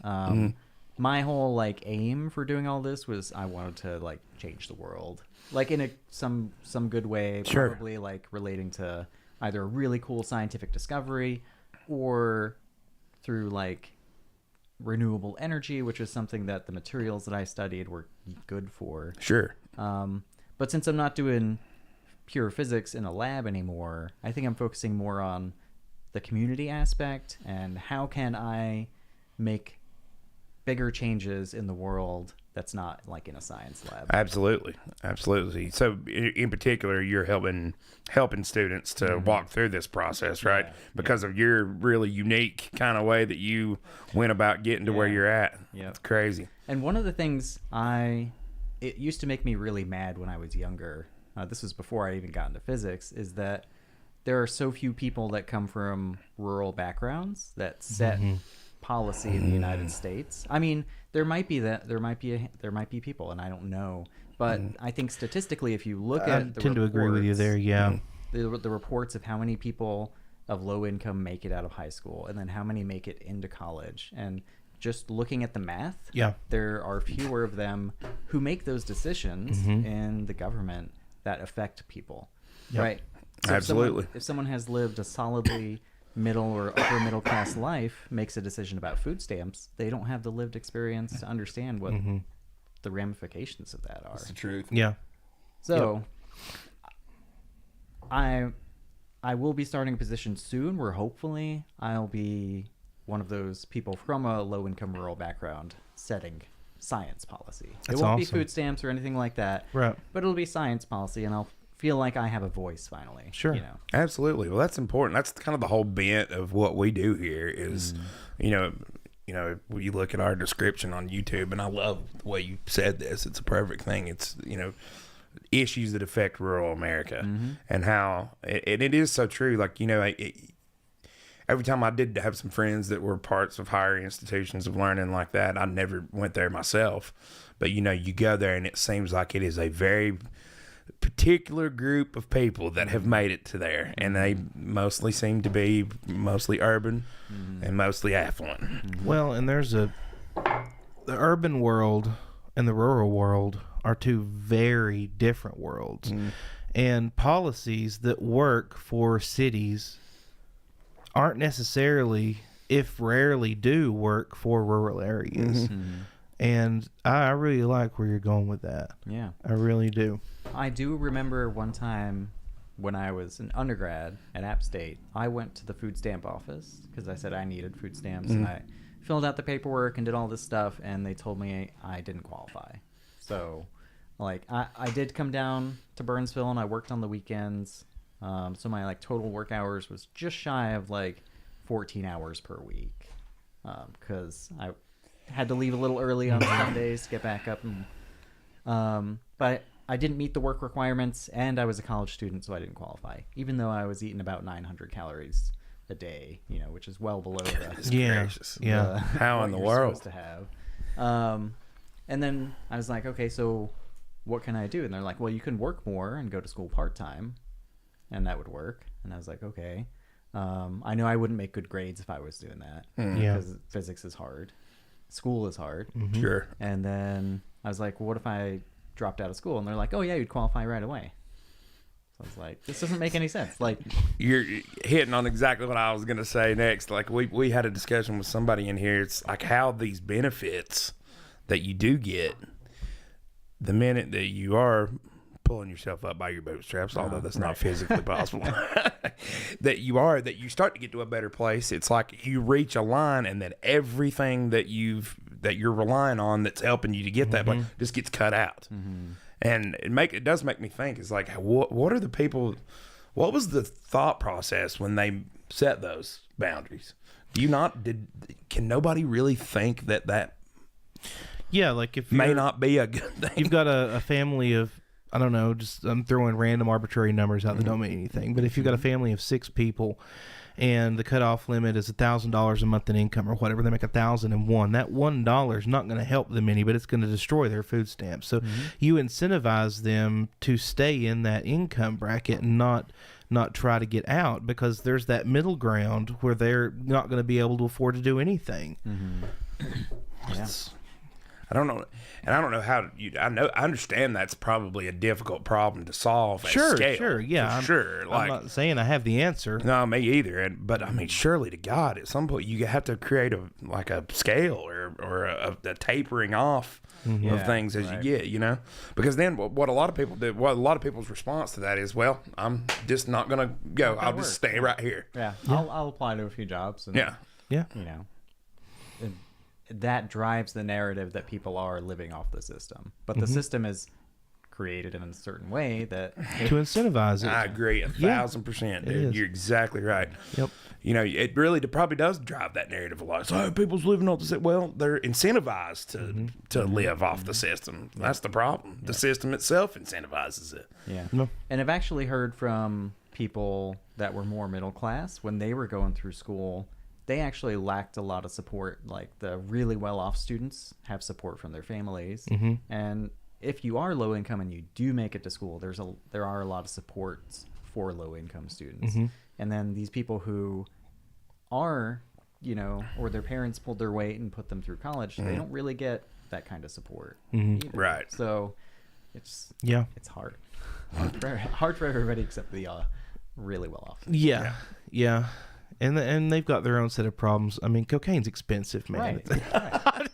My whole like aim for doing all this was I wanted to like change the world, like in some good way, Sure. probably like relating to either a really cool scientific discovery or through like renewable energy, which is something that the materials that I studied were good for. Sure. But since I'm not doing pure physics in a lab anymore, I think I'm focusing more on the community aspect and how can I make bigger changes in the world that's not like in a science lab. Absolutely. So in particular, you're helping students to walk through this process, right? Because of your really unique kind of way that you went about getting to where you're at. Yeah. It's crazy. And one of the things it used to make me really mad when I was younger, this was before I even got into physics, is that there are so few people that come from rural backgrounds that set policy in the United States. I mean, there might be people, and I don't know, but I think statistically, if you look at the tend to agree with you there. Yeah, the reports of how many people of low income make it out of high school, and then how many make it into college, and just looking at the math, there are fewer of them who make those decisions in the government that affect people, right? So Absolutely. If someone has lived a solidly middle or upper middle class life, makes a decision about food stamps, they don't have the lived experience to understand what the ramifications of that are. That's the truth. Yeah. So I will be starting a position soon where hopefully I'll be one of those people from a low income rural background setting science policy. That's it won't be awesome. food stamps or anything like that. Right. But it'll be science policy, and I'll feel like I have a voice finally. Sure. You know. Absolutely. Well, that's important. That's kind of the whole bent of what we do here is, you know, when you look at our description on YouTube, and I love the way you said this. It's a perfect thing. It's, issues that affect rural America and how, and it is so true. Like, every time I did have some friends that were parts of higher institutions of learning like that, I never went there myself. But, you go there and it seems like it is a very particular group of people that have made it to there, and they mostly seem to be mostly urban and mostly affluent. Well, and the urban world and the rural world are two very different worlds, and policies that work for cities aren't necessarily, if rarely do, work for rural areas. And I really like where you're going with that. Yeah. I really do. I do remember one time when I was an undergrad at App State, I went to the food stamp office because I said I needed food stamps, and I filled out the paperwork and did all this stuff, and they told me I didn't qualify. So, like, I did come down to Burnsville, and I worked on the weekends. So my, total work hours was just shy of, 14 hours per week because I had to leave a little early on Sundays to get back up. But I didn't meet the work requirements, and I was a college student, so I didn't qualify, even though I was eating about 900 calories a day, which is well below Yeah. How in the world? Supposed to have. And then I was like, okay, so what can I do? And they're like, well, you can work more and go to school part-time, and that would work. And I was like, okay. I know I wouldn't make good grades if I was doing that because physics is hard. School is hard. Sure. And then I was like, well, what if I dropped out of school? And they're like, oh, yeah, you'd qualify right away. So I was like, this doesn't make any sense. You're hitting on exactly what I was going to say next. Like, we had a discussion with somebody in here. It's like how these benefits that you do get, the minute that you are pulling yourself up by your bootstraps, although that's not physically possible, that you start to get to a better place. It's like you reach a line, and then everything that you're relying on that's helping you to get that place just gets cut out. And it does make me think, is like, what are the people, what was the thought process when they set those boundaries. Do you not? Can nobody really think that Yeah, like if may you're- not be a good thing? you've got a family of, I don't know, just I'm throwing random arbitrary numbers out that don't mean anything. But if you've got a family of 6 people, and the cutoff limit is $1,000 a month in income or whatever, they make $1,001. That $1 is not going to help them any, but it's going to destroy their food stamps. So you incentivize them to stay in that income bracket and not try to get out, because there's that middle ground where they're not going to be able to afford to do anything. Yeah. I don't know, and I don't know how you. I understand that's probably a difficult problem to solve. At scale, Yeah, sure. I'm not saying I have the answer. No, me either. But I mean, surely to God, at some point you have to create a scale or a tapering off of things as you get, you know. Because then what a lot of people do, a lot of people's response to that is, well, I'm just not gonna go. I'll just stay right here. Yeah. I'll apply to a few jobs. And, Yeah. Yeah. You know, that drives the narrative that people are living off the system, but the system is created in a certain way that To incentivize it. I agree 1,000%, dude. is. You're exactly right. Yep. You know, it really probably does drive that narrative a lot. So people's living off the system. Well, they're incentivized to live off the system. That's the problem. The system itself incentivizes it. Yeah. No. And I've actually heard from people that were more middle class when they were going through school, they actually lacked a lot of support. Like the really well-off students have support from their families. And if you are low income and you do make it to school, there are a lot of supports for low income students. And then these people who are, you know, or their parents pulled their weight and put them through college, they don't really get that kind of support either. Right. So it's hard. Hard for everybody except the really well off. Yeah. And they've got their own set of problems. I mean, cocaine's expensive, man. Right.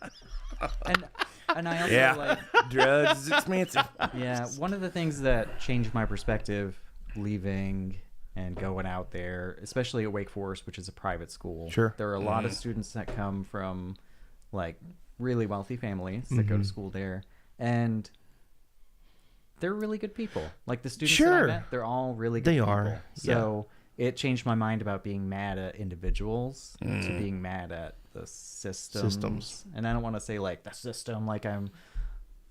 And I also like, Drugs is expensive. yeah, one of the things that changed my perspective leaving and going out there, especially at Wake Forest, which is a private school. Sure. There are a lot of students that come from like really wealthy families that go to school there, and they're really good people. Like the students that I Sure. met, they're all really good They people. are, So it changed my mind about being mad at individuals to being mad at the systems. And I don't want to say like the system like I'm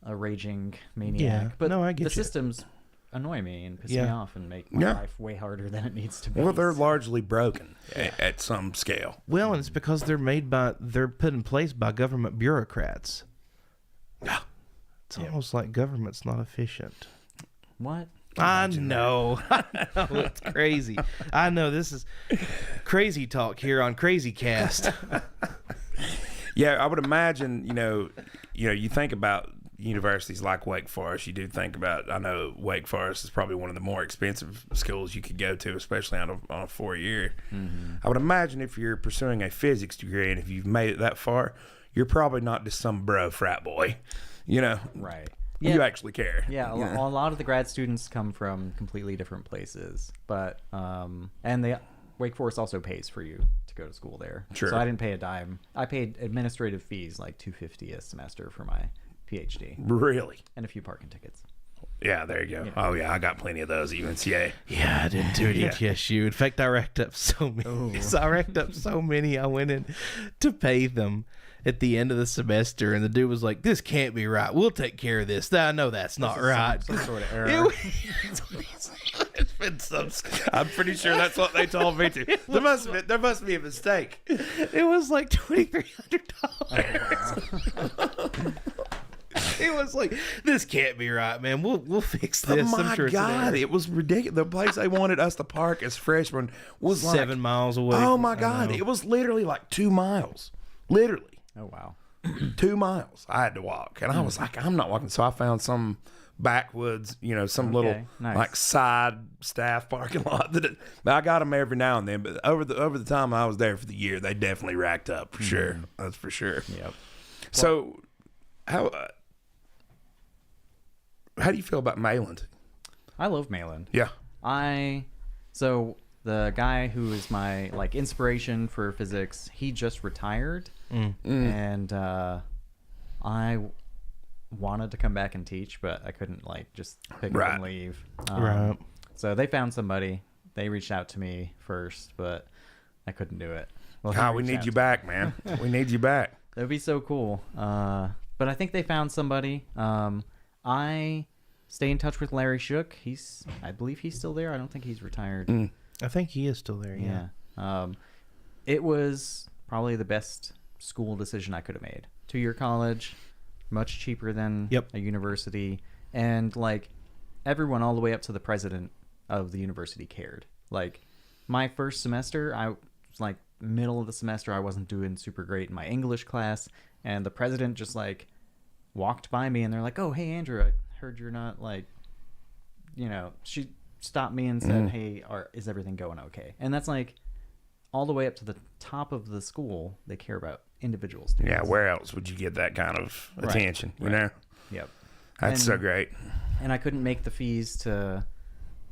a raging maniac. Yeah. But No, I get the you. systems annoy me and piss me Yeah. off and make my Yeah. life way harder than it needs to be. Well, they're largely broken at some scale. Well, and it's because they're put in place by government bureaucrats. Yeah. It's almost like government's not efficient. What? I know. It's crazy. I know this is crazy talk here on Crazy Cast. Yeah, I would imagine, you think about universities like Wake Forest. You do think about, I know Wake Forest is probably one of the more expensive schools you could go to, especially on a 4-year. I would imagine if you're pursuing a physics degree and if you've made it that far, you're probably not just some bro frat boy, Right. You actually care. Yeah, a lot of the grad students come from completely different places, but and Wake Forest also pays for you to go to school there. Sure. So I didn't pay a dime. I paid administrative fees like $250 a semester for my PhD Really? and a few parking tickets. Yeah, there you go. Oh, yeah, I got plenty of those at UNCA. Yeah, I didn't do it at ETSU. In fact, I racked up so many. I racked up so many. I went in to pay them at the end of the semester, and the dude was like, "This can't be right. We'll take care of this." I know that's not right. Some sort of error. It's been I'm pretty sure that's what they told me too. There must be a mistake. It was like $2,300. It was like, this can't be right, man. We'll fix this. Oh I'm my sure it's an God, error. it was ridiculous. The place they wanted us to park as freshmen was 7 miles away. Oh my God, it was literally like 2 miles. Literally Oh wow. 2 miles I had to walk, and I was like, I'm not walking. So I found some backwoods, some little nice. like side staff parking lot that I got them every now and then. But over the time I was there for the year, they definitely racked up for sure. That's for sure. Yep. So how do you feel about Mayland? I love Malin. Yeah. So the guy who is my like inspiration for physics, he just retired, and I wanted to come back and teach, but I couldn't like just pick up and leave. Right. So they found somebody. They reached out to me first, but I couldn't do it. Well, God, we need you back, man. We need you back. That'd be so cool. But I think they found somebody. I stay in touch with Larry Shook. I believe he's still there. I don't think he's retired. I think he is still there. Yeah. It was probably the best school decision I could have made. 2-year college, much cheaper than a university, and like everyone all the way up to the president of the university cared. Like my first semester, I was like middle of the semester, I wasn't doing super great in my English class, and the president just like walked by me and they're like, "Oh, hey Andrew, I heard you're not like, she stopped me and said, "Hey, is everything going okay?" And that's like all the way up to the top of the school. They care about individual students. Yeah, where else would you get that kind of attention? You know? Yep. That's so great. And I couldn't make the fees to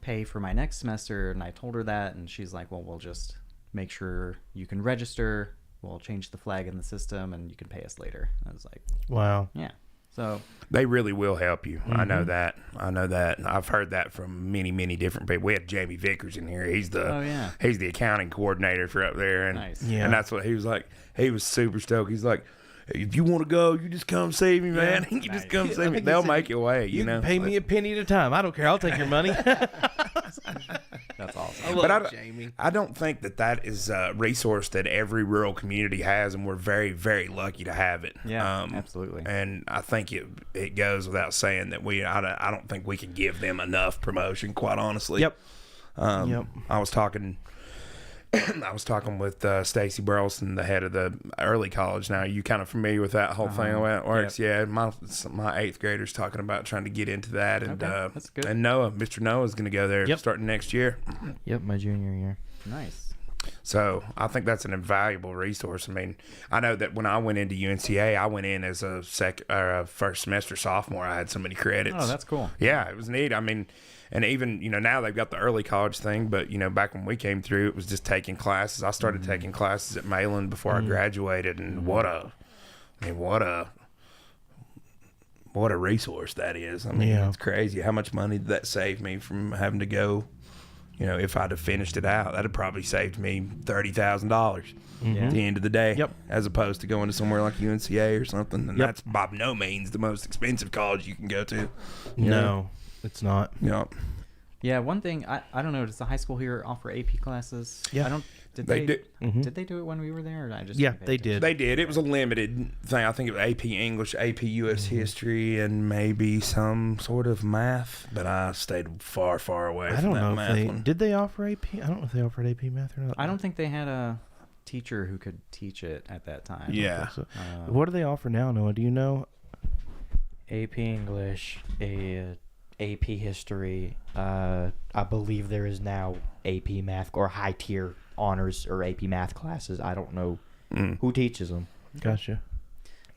pay for my next semester, and I told her that, and she's like, "Well, we'll just make sure you can register. We'll change the flag in the system, and you can pay us later." I was like, "Wow, yeah." So they really will help you. I know that. I've heard that from many, many different people. We had Jamie Vickers in here. He's the accounting coordinator for up there, and and that's what he was like. He was super stoked. He's like, "If you want to go, you just come see me, man. You just come see me. They'll make your way. You know, pay me a penny at a time. I don't care. I'll take your money." That's awesome. I love Jamie. I don't think that is a resource that every rural community has, and we're very, very lucky to have it. Yeah, absolutely. And I think it goes without saying that I don't think we can give them enough promotion, quite honestly. Yep. I was talking with Stacy Burleson, the head of the early college. Now, you kind of familiar with that whole thing, the way it works? Yep. Yeah, my eighth grader's talking about trying to get into that, and that's good. And Mr. Noah's going to go there starting next year. Yep, my junior year. Nice. So I think that's an invaluable resource. I mean, I know that when I went into UNCA, I went in as a first semester sophomore. I had so many credits. Oh, that's cool. Yeah, it was neat. I mean, and even, now they've got the early college thing, but, back when we came through, it was just taking classes. I started taking classes at Malin before I graduated, and what a resource that is. I mean, it's crazy. How much money did that save me from having to go? If I'd have finished it out, that'd have probably saved me $30,000 at the end of the day. Yep. As opposed to going to somewhere like UNCA or something. And that's by no means the most expensive college you can go to. No, it's not. Yep. Yeah, one thing, I don't know, does the high school here offer AP classes? Yeah. Did They do. Did they do it when we were there? Or did I just They did. They did. It was a limited thing. I think it was AP English, AP US History, and maybe some sort of math. But I stayed far, far away from that math one. Did they offer AP? I don't know if they offered AP math or not. I don't think they had a teacher who could teach it at that time. Yeah. So. What do they offer now, Noah? Do you know? AP English, AP History. I believe there is now AP Math or high tier honors or AP Math classes. I don't know who teaches them. Gotcha.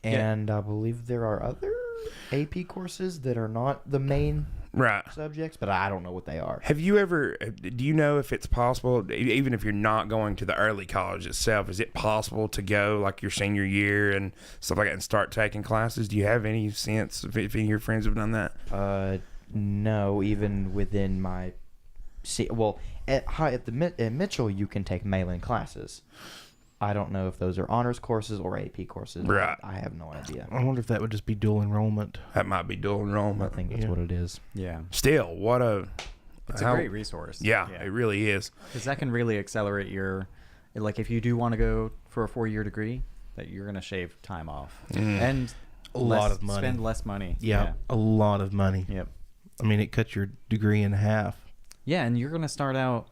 And I believe there are other AP courses that are not the main subjects, but I don't know what they are. Have you ever, do you know if it's possible, even if you're not going to the early college itself, is it possible to go like your senior year and stuff like that and start taking classes? Do you have any sense if any of your friends have done that? No, even within my... at Mitchell, you can take Malin classes. I don't know if those are honors courses or AP courses. Right. I have no idea. I wonder if that would just be dual enrollment. That might be dual I enrollment. think that's what it is. Yeah. Still, It's a great resource. Yeah, it really is. Because that can really accelerate like if you do want to go for a 4-year degree, that you're going to shave time off. And a lot of money. Spend less money. Yeah, a lot of money. Yep. I mean, it cuts your degree in half. Yeah, and you're going to start out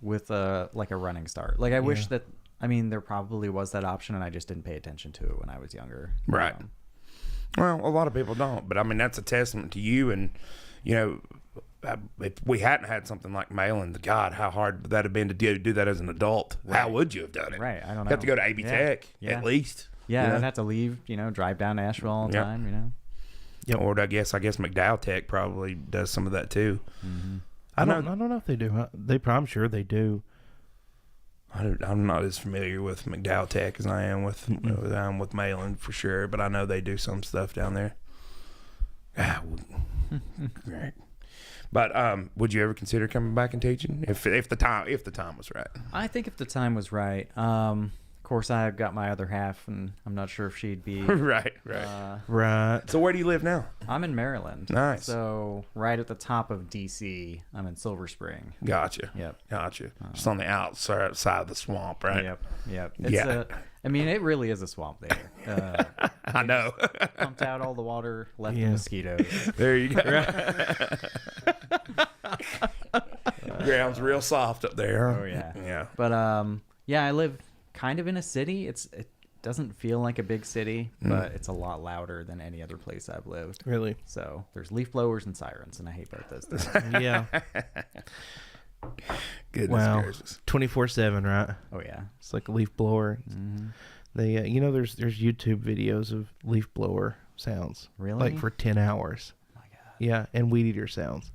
with a running start. Like I wish that, there probably was that option, and I just didn't pay attention to it when I was younger. Right. Well, a lot of people don't, but that's a testament to you. And, if we hadn't had something like Malin, God, how hard would that have been to do that as an adult? Right. How would you have done it? Right, I don't know. You have to go to AB Tech, at least. Yeah, I'd have to leave, drive down to Asheville all the time, Yep. Or I guess McDowell Tech probably does some of that too. Mm-hmm. I don't know if they do. I'm sure they do. I'm not as familiar with McDowell Tech as I am with Malin for sure, but I know they do some stuff down there. Great. But would you ever consider coming back and teaching if the time was right? I think if the time was right. Of course, I've got my other half, and I'm not sure if she'd be. Right. Right. So where do you live now? I'm in Maryland. Nice. So right at the top of D.C. I'm in Silver Spring. Gotcha. Yep. Gotcha. Just on the outside of the swamp, right? Yep. Yeah. I mean, it really is a swamp there. I know. Pumped out all the water, left the mosquitoes. There you go. Ground's real soft up there. Huh? Oh yeah. Yeah. But I live kind of in a city. It doesn't feel like a big city, but it's a lot louder than any other place I've lived. Really? So there's leaf blowers and sirens, and I hate both those things. Yeah. Goodness Wow. gracious. 24/7, right? Oh yeah. It's like a leaf blower. Mm-hmm. They, there's YouTube videos of leaf blower sounds. Really? Like for 10 hours. Oh my god. Yeah, and weed eater sounds.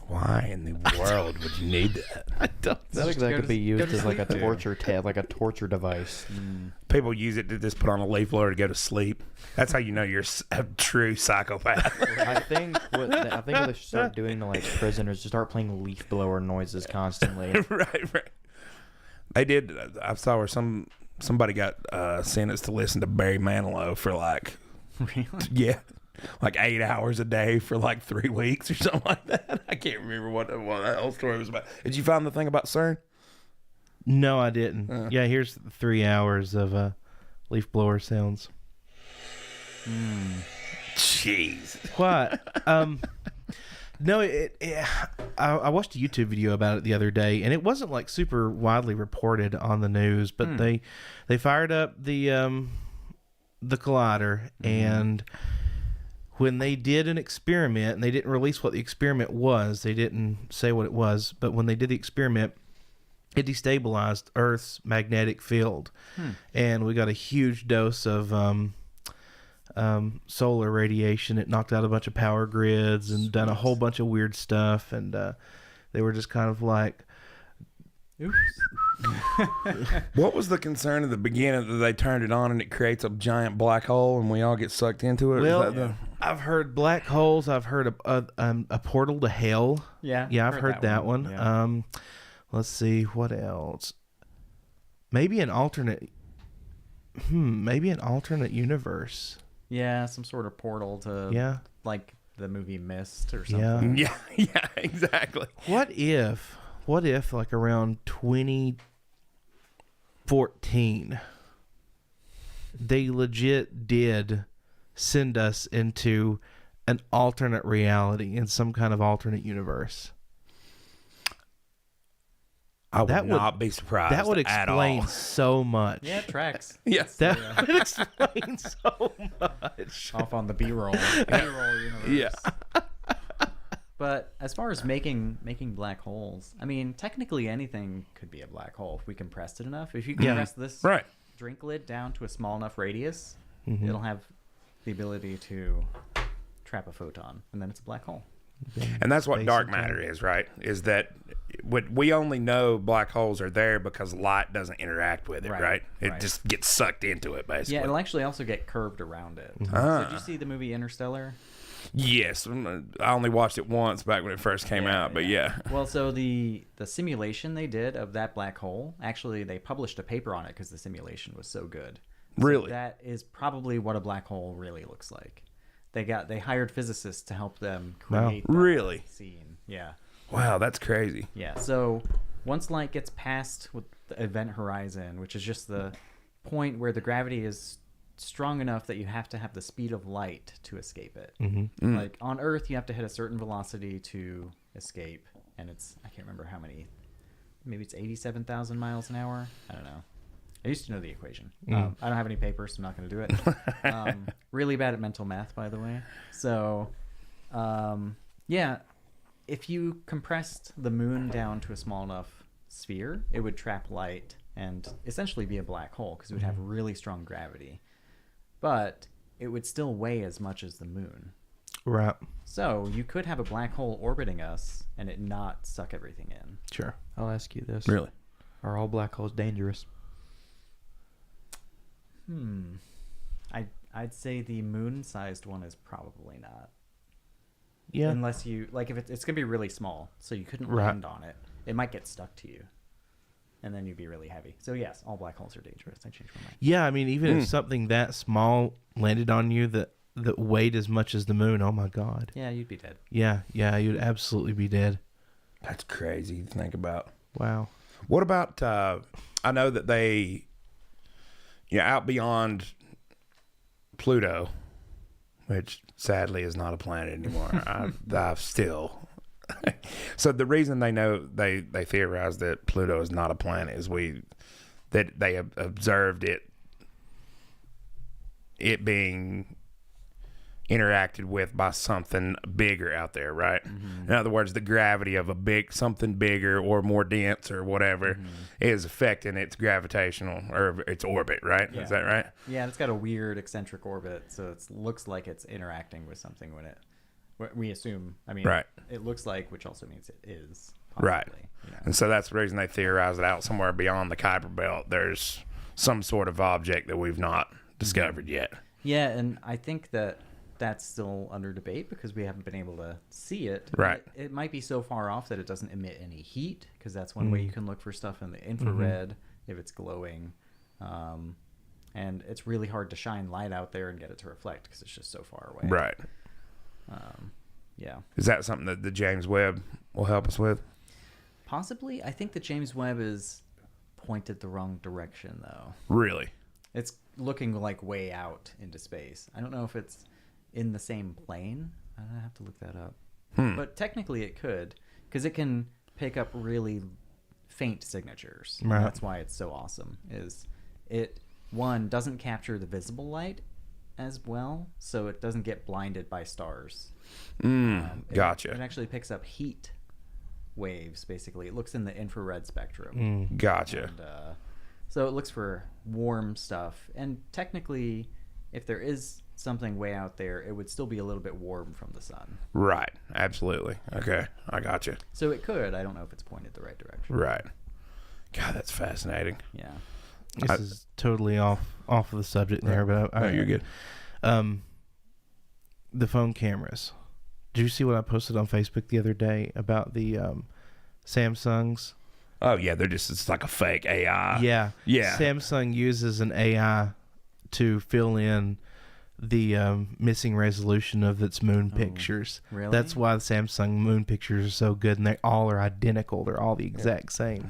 Why in the world would you need that? I don't I think that go could to- be go used to as like a sleep, dude. torture device. People use it to just put on a leaf blower to go to sleep. That's how you know you're a true psychopath. I think what they should start doing to like prisoners to start playing leaf blower noises constantly. right. They did. I saw where somebody got sentenced to listen to Barry Manilow for like, Really? like 8 hours a day for like 3 weeks or something like that. I can't remember what that whole story was about. Did you find the thing about CERN? No, I didn't. Yeah, here's 3 hours of leaf blower sounds. Jeez. What? No, I watched a YouTube video about it the other day, and it wasn't like super widely reported on the news, but they fired up the collider, and when they did an experiment, and they didn't release what the experiment was, they didn't say what it was, but when they did the experiment, it destabilized Earth's magnetic field, and we got a huge dose of solar radiation. It knocked out a bunch of power grids and done a whole bunch of weird stuff, and they were just kind of like, Oops. What was the concern at the beginning that they turned it on and it creates a giant black hole and we all get sucked into it? well, I've heard black holes. I've heard a portal to hell. Yeah. Yeah, I've heard that one. Yeah. Let's see what else. Maybe an alternate. Maybe an alternate universe. Yeah, some sort of portal to Yeah. like the movie Mist or something. Yeah. yeah, exactly. What if like around 2014 they legit did send us into an alternate reality in some kind of alternate universe? I would That would- not be surprised. That would at explain all. so much. Yeah, it tracks. Yes. That would explain so much. Off on the B-roll. B-roll universe. Yeah. But as far as making black holes, I mean, technically anything could be a black hole if we compressed it enough. If you compress this Right. drink lid down to a small enough radius, Mm-hmm. it'll have the ability to trap a photon, and then it's a black hole. And that's what Space dark and time. matter is, right? Is that we only know black holes are there because light doesn't interact with it, Right, right? It right. just gets sucked into it, basically. Yeah, it'll actually also get curved around it. Mm-hmm. So did you see the movie Interstellar? Yes. I only watched it once back when it first came out, but yeah. Well, so the simulation they did of that black hole, actually they published a paper on it because the simulation was so good. So Really? that is probably what a black hole really looks like. They hired physicists to help them Wow. create that Really? scene. Yeah. Wow, that's crazy. Yeah. So once light gets past with the event horizon, which is just the point where the gravity is strong enough that you have to have the speed of light to escape it. Mm-hmm. Like on Earth, you have to hit a certain velocity to escape, and I can't remember how many. Maybe it's 87,000 miles an hour. I don't know. I used to know the equation. I don't have any papers, so I'm not going to do it. Really bad at mental math, by the way. So, yeah, if you compressed the moon down to a small enough sphere, it would trap light and essentially be a black hole because it would have really strong gravity. But it would still weigh as much as the moon. Right. So you could have a black hole orbiting us and it not suck everything in. Sure. I'll ask you this: Really? Are all black holes dangerous? I'd say the moon-sized one is probably not. Yeah. Unless you like, if it's gonna be really small, so you couldn't Right. land on it. It might get stuck to you, and then you'd be really heavy. So yes, all black holes are dangerous. I changed my mind. Yeah, I mean, even if something that small landed on you that weighed as much as the moon, oh my God. Yeah, you'd be dead. Yeah, you'd absolutely be dead. That's crazy to think about. Wow. What about, I know that they, out beyond Pluto, which sadly is not a planet anymore. I've still. So the reason they theorize that Pluto is not a planet is that they have observed it being interacted with by something bigger out there, right? In other words, the gravity of something bigger or more dense or whatever is affecting its gravitational or its orbit, right? Yeah. Is that right? Yeah, it's got a weird eccentric orbit, so it looks like it's interacting with something when we assume. I mean, Right. It looks like, which also means it is. Right. Possibly, you know. And so that's the reason they theorize that out somewhere beyond the Kuiper Belt, there's some sort of object that we've not discovered yet. Yeah, and I think that's still under debate because we haven't been able to see it. Right. It might be so far off that it doesn't emit any heat, because that's one way you can look for stuff in the infrared if it's glowing. And it's really hard to shine light out there and get it to reflect because it's just so far away. Right. Yeah. Is that something that the James Webb will help us with? Possibly. I think the James Webb is pointed the wrong direction, though. Really? It's looking like way out into space. I don't know if it's in the same plane. I have to look that up. But technically it could, because it can pick up really faint signatures. Right. That's why it's so awesome. Is it, one, doesn't capture the visible light as well, so it doesn't get blinded by stars. Gotcha. It actually picks up heat waves, basically. It looks in the infrared spectrum. Gotcha. And, so it looks for warm stuff. And technically, if there is something way out there, it would still be a little bit warm from the sun. Right. Absolutely. Okay. I gotcha. So it could. I don't know if it's pointed the right direction. Right. God, that's fascinating. Yeah. This is totally off of the subject there, but No, you're good. The phone cameras. Did you see what I posted on Facebook the other day about the Samsungs? Oh, yeah. It's like a fake AI. Yeah. Yeah. Samsung uses an AI to fill in the missing resolution of its moon pictures. Really? That's why the Samsung moon pictures are so good, and they all are identical. They're all the exact same.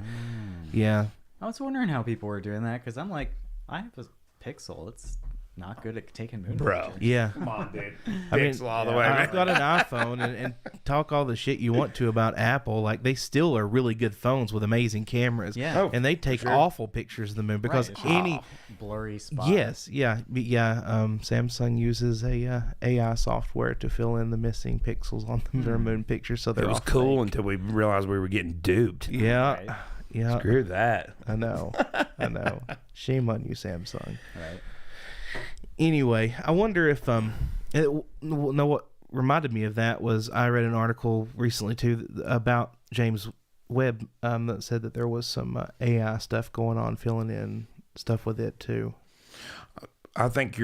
Yeah. I was wondering how people were doing that, because I'm like, I have a Pixel. It's not good at taking moon Bro. pictures. Yeah. Come on, dude. I mean, Pixel all the way. I've got an iPhone, and talk all the shit you want to about Apple. Like, they still are really good phones with amazing cameras. Yeah. Oh, and they take awful pictures of the moon because Right, it's any... blurry spot. Yes, yeah. Samsung uses a AI software to fill in the missing pixels on their moon pictures, so they're It was all cool fake. until we realized we were getting duped. Yeah, Right. yeah. Screw that. I know. Shame on you, Samsung. Right. Anyway, I wonder if what reminded me of that was I read an article recently too about James Webb that said that there was some AI stuff going on, filling in stuff with it too, I think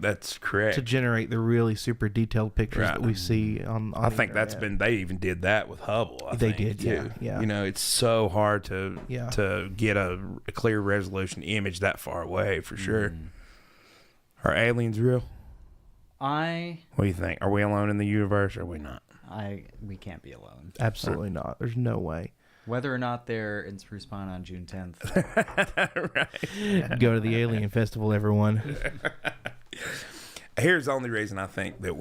that's correct. to generate the really super detailed pictures Right. that we see on I the think that's internet. they even did that with Hubble. They think, did, yeah, too. yeah. You know, it's so hard to Yeah. get a clear resolution image that far away for sure. Are aliens real? What What do you think? Are we alone in the universe or are we not? we can't be alone. Absolutely not. There's no way. Whether or not they're in Spruce Pine on June 10th. Right. Go to the Alien Festival, everyone. Here's the only reason I think that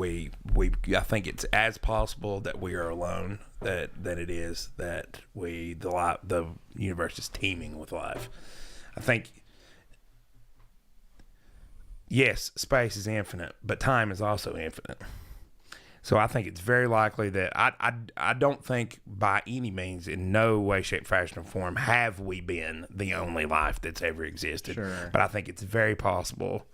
I think it's as possible that we are alone that it is that the universe is teeming with life. I think yes, space is infinite, but time is also infinite. So I think it's very likely that I don't think by any means, in no way, shape, fashion, or form, have we been the only life that's ever existed. Sure. But I think it's very possible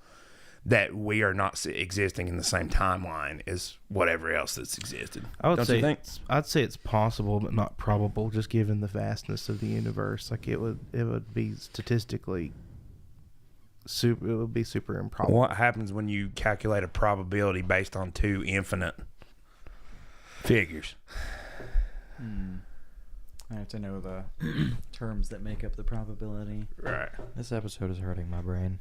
that we are not existing in the same timeline as whatever else that's existed. Don't you think? I'd say it's possible, but not probable, just given the vastness of the universe. Like it would be statistically super. It would be super improbable. What happens when you calculate a probability based on two infinite Figures. I have to know the terms that make up the probability. Right. This episode is hurting my brain.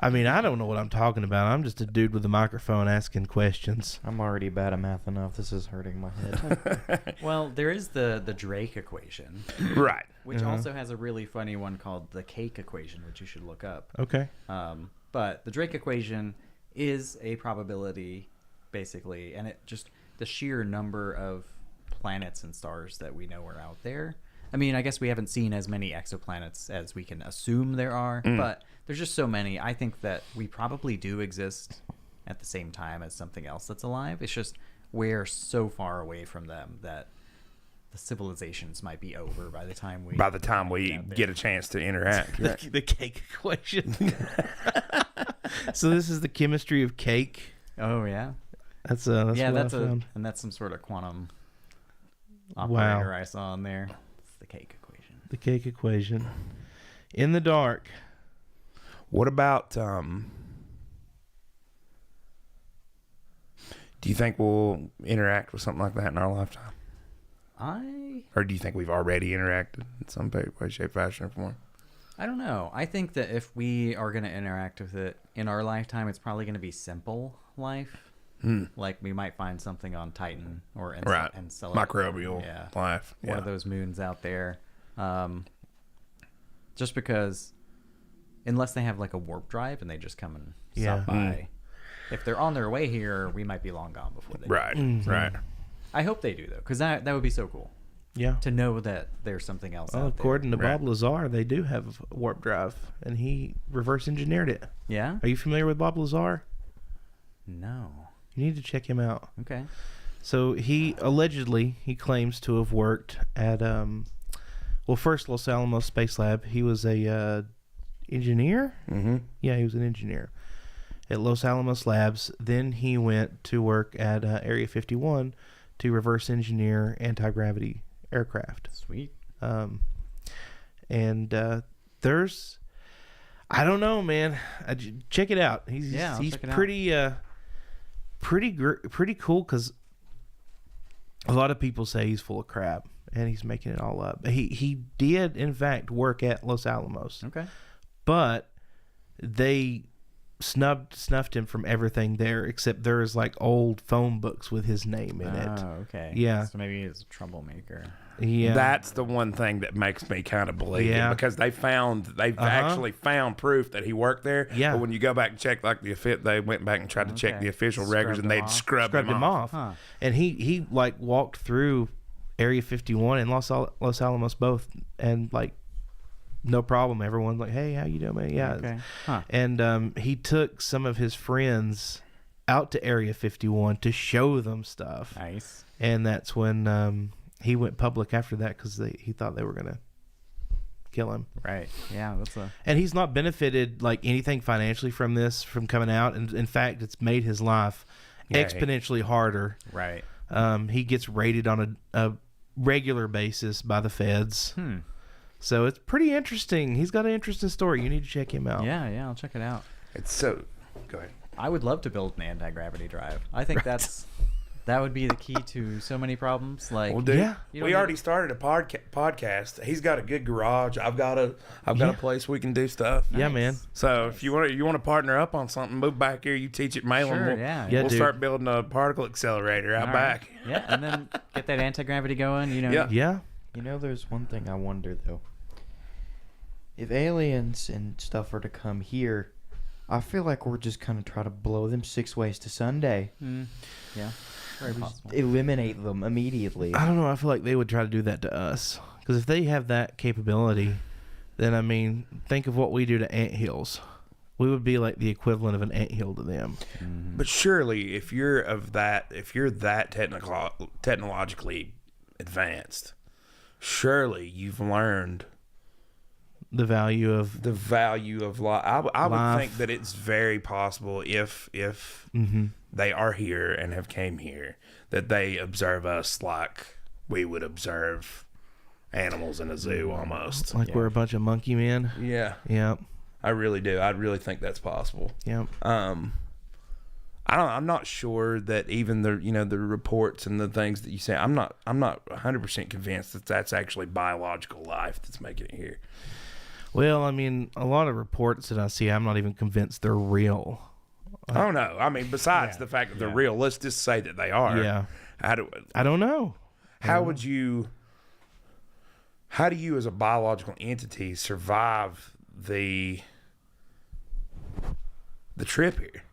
I mean, I don't know what I'm talking about. I'm just a dude with a microphone asking questions. I'm already bad at math enough. This is hurting my head. Well, there is the Drake equation, Right. which also has a really funny one called the cake equation, which you should look up. Okay. But the Drake equation is a probability, basically, and it just the sheer number of planets and stars that we know are out there. I mean, I guess we haven't seen as many exoplanets as we can assume there are, but there's just so many. I think that we probably do exist at the same time as something else that's alive. It's just we're so far away from them that the civilizations might be over by the time we get a chance to interact. The cake equation. So this is the chemistry of cake. Oh yeah, That's yeah, what I found. and that's some sort of quantum Wow. operator I saw in there. It's the cake equation. The cake equation. In the dark. What about do you think we'll interact with something like that in our lifetime? Or do you think we've already interacted in some way, shape, fashion, or form? I don't know. I think that if we are going to interact with it in our lifetime, it's probably going to be simple life. Like we might find something on Titan or Enceladus. Microbial life. One of those moons out there. Just because, unless they have like a warp drive and they just come and stop by, if they're on their way here, we might be long gone before they do. Right. I hope they do though, because that would be so cool. Yeah. To know that there's something else out there. According to Bob Lazar, they do have a warp drive, and he reverse engineered it. Yeah? Are you familiar with Bob Lazar? No. You need to check him out. Okay. So he claims to have worked at first Los Alamos Space Lab. He was a engineer. Yeah, he was an engineer at Los Alamos Labs. Then he went to work at Area 51 to reverse engineer anti-gravity aircraft. Sweet. There's, I don't know, man. Check it out. He's check it pretty pretty cool, because a lot of people say he's full of crap and he's making it all up. He did in fact work at Los Alamos. Okay. But they snuffed him from everything there, except there's like old phone books with his name in it. Oh, okay. Yeah. So maybe he's a troublemaker. Yeah. That's the one thing that makes me kind of believe it, because they've actually found proof that he worked there. Yeah. But when you go back and check, like they went back and tried to check the official records, and they'd scrubbed him off. Huh. And he like walked through Area 51 and Los Alamos both, and like no problem. Everyone's like, "Hey, how you doing, man?" Yeah. Okay. Huh. And he took some of his friends out to Area 51 to show them stuff. Nice. And that's when he went public after that, because he thought they were gonna kill him. Right. Yeah. And he's not benefited like anything financially from coming out. And in fact, it's made his life exponentially harder. Right. He gets raided on a regular basis by the feds. So it's pretty interesting. He's got an interesting story. You need to check him out. Yeah, I'll check it out. It's so. Go ahead. I would love to build an anti-gravity drive. I think that would be the key to so many problems. Like, Well, dude, Yeah. we already started a podcast. He's got a good garage. I've got a place we can do stuff. Yeah, man. So if you want to partner up on something, move back here. You teach at Malin. Sure, Yeah, We'll dude. start building a particle accelerator out All back. right. Yeah, and then get that anti-gravity going. Yeah. You know, there's one thing I wonder, though. If aliens and stuff are to come here, I feel like we're just kind of trying to blow them 6 ways to Sunday. Yeah. Very possible. Eliminate them immediately. I don't know. I feel like they would try to do that to us, because if they have that capability, then I mean, think of what we do to anthills. We would be like the equivalent of an anthill to them. But surely, if you're that technologically advanced, surely you've learned The value of life. I would Life. think that it's very possible if they are here and have came here, that they observe us like we would observe animals in a zoo almost. like we're a bunch of monkey men. Yeah, Yep. I really do. I really think that's possible. Yep. I I'm not sure that even the reports and the things that you say, I'm not 100% convinced that that's actually biological life that's making it here. Well, I mean, a lot of reports that I see, I'm not even convinced they're real. Oh no, I mean, besides the fact that they're real, let's just say that they are. Yeah. I don't know. How do you as a biological entity survive the trip here?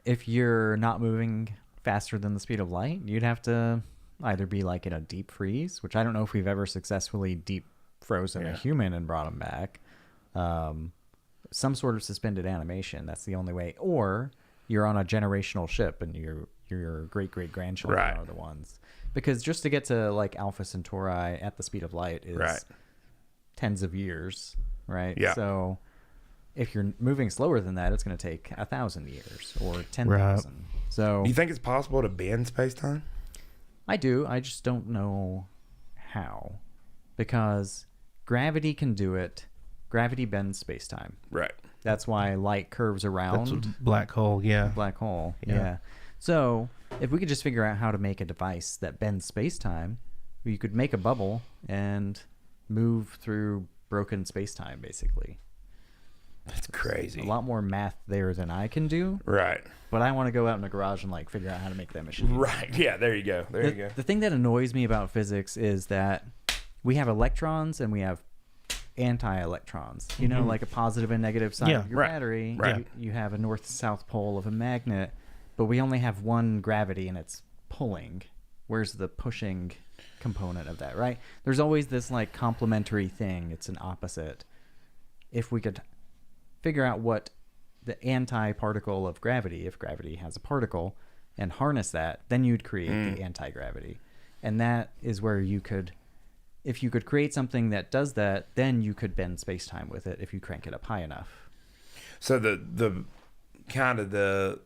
If you're not moving faster than the speed of light, you'd have to either be like in a deep freeze, which I don't know if we've ever successfully deep frozen a human and brought him back. Some sort of suspended animation. That's the only way. Or you're on a generational ship and your great grandchildren are the ones. Because just to get to like Alpha Centauri at the speed of light is tens of years, right? Yeah. So if you're moving slower than that, it's going to take 1,000 years or 10,000. Right. So Do you think it's possible to bend space-time? I do. I just don't know how. Because gravity can do it. Gravity bends space-time. Right. That's why light curves around. That's a black hole, yeah. Black hole, Yeah. yeah. So if we could just figure out how to make a device that bends space-time, you could make a bubble and move through broken space-time, basically. That's crazy. A lot more math there than I can do. Right. But I want to go out in the garage and like figure out how to make that machine. Right. Yeah, there you go. There you go. The thing that annoys me about physics is that we have electrons and we have anti-electrons. You know, like a positive and negative side of your battery. Right. You have a north-south pole of a magnet, but we only have one gravity and it's pulling. Where's the pushing component of that, right? There's always this like complementary thing. It's an opposite. If we could figure out what the anti-particle of gravity, if gravity has a particle, and harness that, then you'd create the anti-gravity. And that is where you could, if you could create something that does that, then you could bend space-time with it if you crank it up high enough. So the kind of the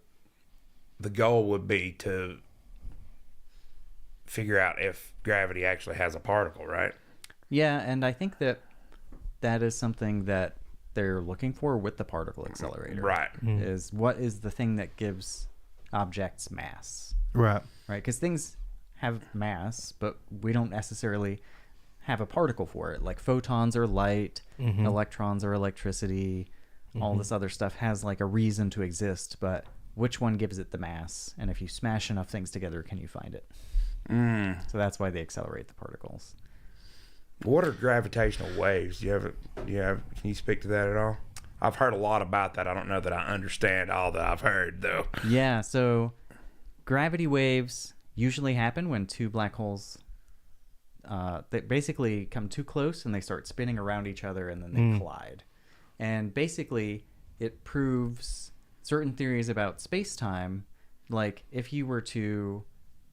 goal would be to figure out if gravity actually has a particle, right? Yeah, and I think that is something that they're looking for with the particle accelerator. Right. Is what is the thing that gives objects mass. Right. Right, because things have mass, but we don't necessarily have a particle for it. Like photons are light, electrons are electricity, all this other stuff has like a reason to exist, but which one gives it the mass? And if you smash enough things together, can you find it? So that's why they accelerate the particles. What are gravitational waves? Can you speak to that at all? I've heard a lot about that. I don't know that I understand all that I've heard, though. Yeah, so gravity waves usually happen when two black holes they basically come too close and they start spinning around each other and then they collide. And basically it proves certain theories about space-time, like if you were to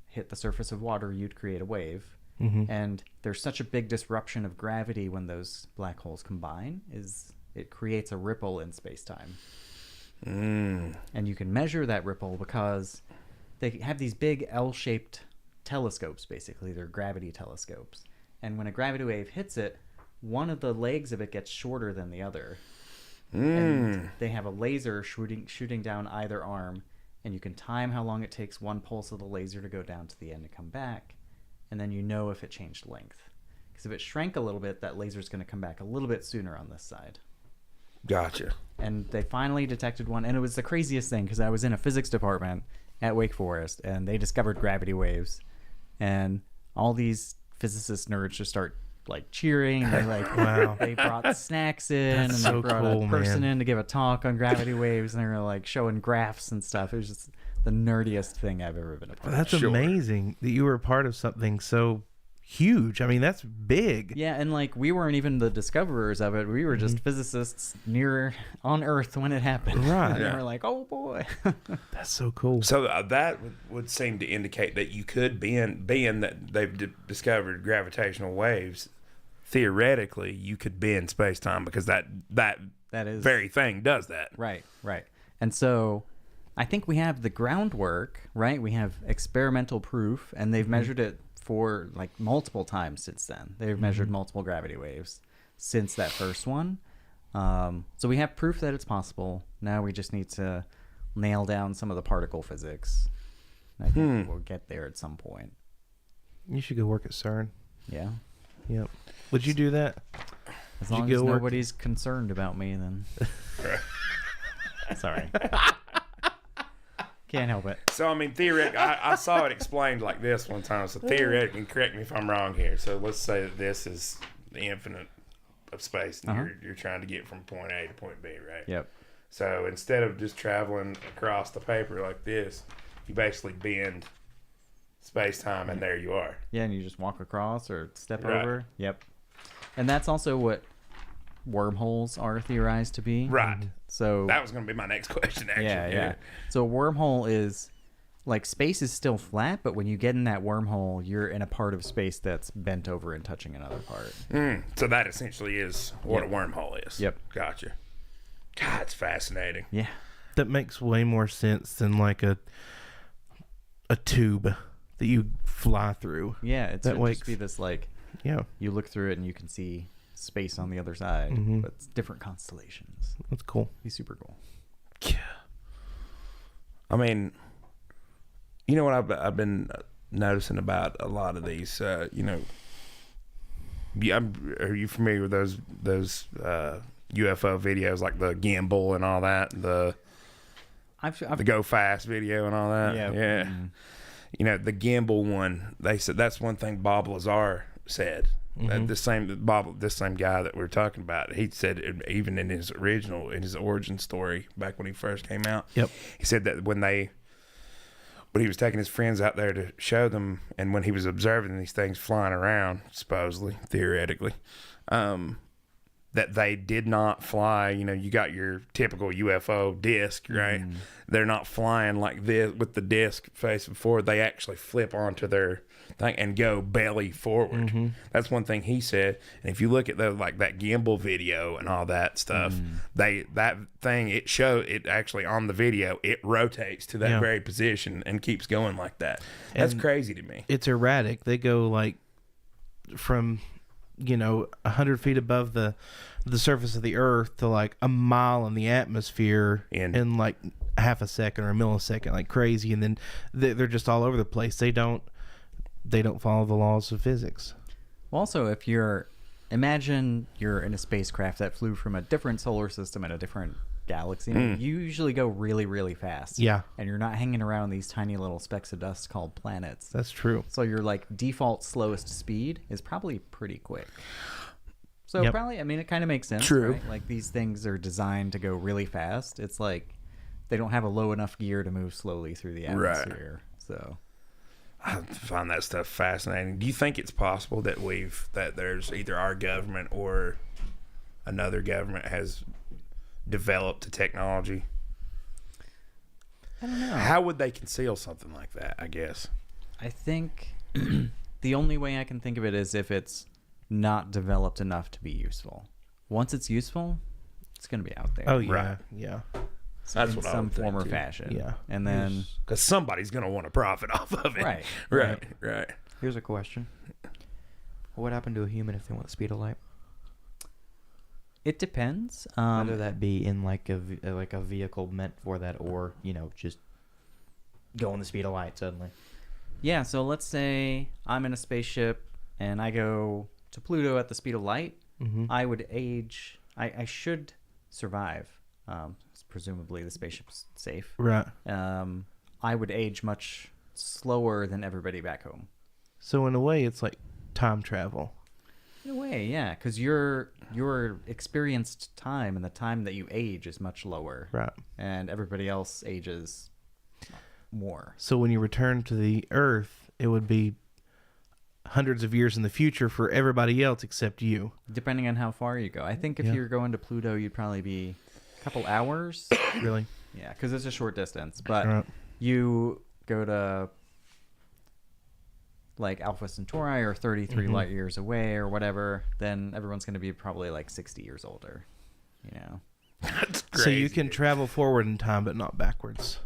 hit the surface of water, you'd create a wave. And there's such a big disruption of gravity when those black holes combine, it creates a ripple in space-time. And you can measure that ripple because they have these big L-shaped telescopes, basically. They're gravity telescopes. And when a gravity wave hits it, one of the legs of it gets shorter than the other. And they have a laser shooting down either arm, and you can time how long it takes one pulse of the laser to go down to the end and come back. And then you know if it changed length. Because if it shrank a little bit, that laser's going to come back a little bit sooner on this side. Gotcha. And they finally detected one, and it was the craziest thing because I was in a physics department at Wake Forest, and they discovered gravity waves, and all these physicist nerds just start like cheering. They like, Wow. They brought snacks in, That's and so they brought cool, a person man. in to give a talk on gravity waves, and they were like showing graphs and stuff. It was just the nerdiest thing I've ever been a part of. That's amazing that you were a part of something so huge. I mean, that's big. Yeah, and like we weren't even the discoverers of it. We were just physicists near on Earth when it happened. Right. And Yeah. we're like, oh boy. That's so cool. So that would seem to indicate that you could, being that they've discovered gravitational waves, theoretically, you could bend space-time because that is very thing does that. Right. And so I think we have the groundwork, right? We have experimental proof, and they've measured it for like multiple times since then. They've measured multiple gravity waves since that first one. So we have proof that it's possible. Now we just need to nail down some of the particle physics. I think we'll get there at some point. You should go work at CERN. Yeah. Yep. Would you do that? As Would long you as go work- nobody's concerned about me, then. Sorry. Can't help it. So, I mean, theoretically, I saw it explained like this one time. So, theoretically, and correct me if I'm wrong here. So, let's say that this is the infinite of space. And you're trying to get from point A to point B, right? Yep. So, instead of just traveling across the paper like this, you basically bend space-time, and there you are. Yeah, and you just walk across or step Right. over. Yep. And that's also what wormholes are theorized to be. Right. So That was going to be my next question, actually. yeah. So a wormhole is like space is still flat, but when you get in that wormhole, you're in a part of space that's bent over and touching another part. So, that essentially is what a wormhole is. Yep. Gotcha. God, it's fascinating. Yeah. That makes way more sense than like a tube that you fly through. Yeah, it's That it'd makes- just be this like Yeah, you look through it and you can see space on the other side, but it's different constellations. that's cool. Be super cool. Yeah. I mean, you know what I've been noticing about a lot of these, are you familiar with those UFO videos like the gimbal and all that, the go fast video and all that? Yeah. Yeah. The gimbal one, they said that's one thing Bob Lazar said. That this same guy that we're talking about, he said even in his origin story back when he first came out. Yep. He said that when he was taking his friends out there to show them, and when he was observing these things flying around, supposedly, theoretically, that they did not fly. You got your typical UFO disc, right? They're not flying like this with the disc facing forward. They actually flip onto their thing and go belly forward. That's one thing he said. And if you look at that gimbal video and all that stuff, that thing, it actually on the video, it rotates to that very position and keeps going like that. That's crazy to me. It's erratic. They go like from 100 feet above the surface of the earth to like a mile in the atmosphere in like half a second or a millisecond, like crazy. And then they're just all over the place. They don't follow the laws of physics. Well, also, imagine you're in a spacecraft that flew from a different solar system in a different galaxy. You usually go really, really fast. Yeah. And you're not hanging around these tiny little specks of dust called planets. That's true. So your like default slowest speed is probably pretty quick. So Yep. probably, it kind of makes sense. True. Right? Like these things are designed to go really fast. It's like they don't have a low enough gear to move slowly through the atmosphere. So I find that stuff fascinating. Do you think it's possible that there's either our government or another government has developed a technology? I don't know. How would they conceal something like that, I guess? I think the only way I can think of it is if it's not developed enough to be useful. Once it's useful, it's going to be out there. Oh yeah, Right. yeah, That's in what I some would think, form or too. fashion. Yeah. And then Because somebody's going to want to profit off of it. Right. Here's a question. What would happen to a human if they went the speed of light? it depends. Whether that be in like a vehicle meant for that, or just going the speed of light suddenly. Yeah, so let's say I'm in a spaceship and I go to Pluto at the speed of light. I would age. I should survive. Presumably the spaceship's safe. right. I would age much slower than everybody back home. So in a way, it's like time travel. In a way, yeah, because your experienced time and the time that you age is much lower, Right. and everybody else ages more. So when you return to the Earth, it would be hundreds of years in the future for everybody else except you. Depending on how far you go. I think if Yeah. you're going to Pluto, you'd probably be a couple hours. Really? Yeah, because it's a short distance. But Right. you go to like Alpha Centauri or 33 light years away or whatever, then everyone's going to be probably like 60 years older. That's crazy. So you can travel forward in time, but not backwards.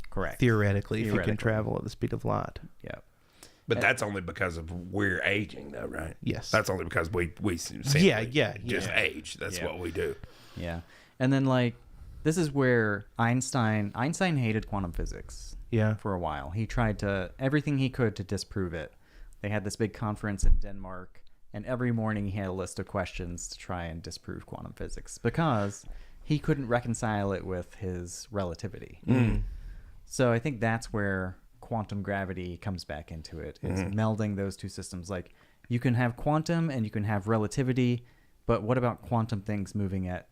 Correct. Theoretically, if you can Theoretically. travel at the speed of light. Yeah. But that's only because of we're aging, though, right? Yes. That's only because we simply Yeah. just age. That's Yeah. what we do. Yeah. And then like this is where Einstein hated quantum physics. Yeah. For a while, he tried everything he could to disprove it. They had this big conference in Denmark, and every morning he had a list of questions to try and disprove quantum physics because he couldn't reconcile it with his relativity. So I think that's where quantum gravity comes back into it, is melding those two systems. Like, you can have quantum and you can have relativity, but what about quantum things moving at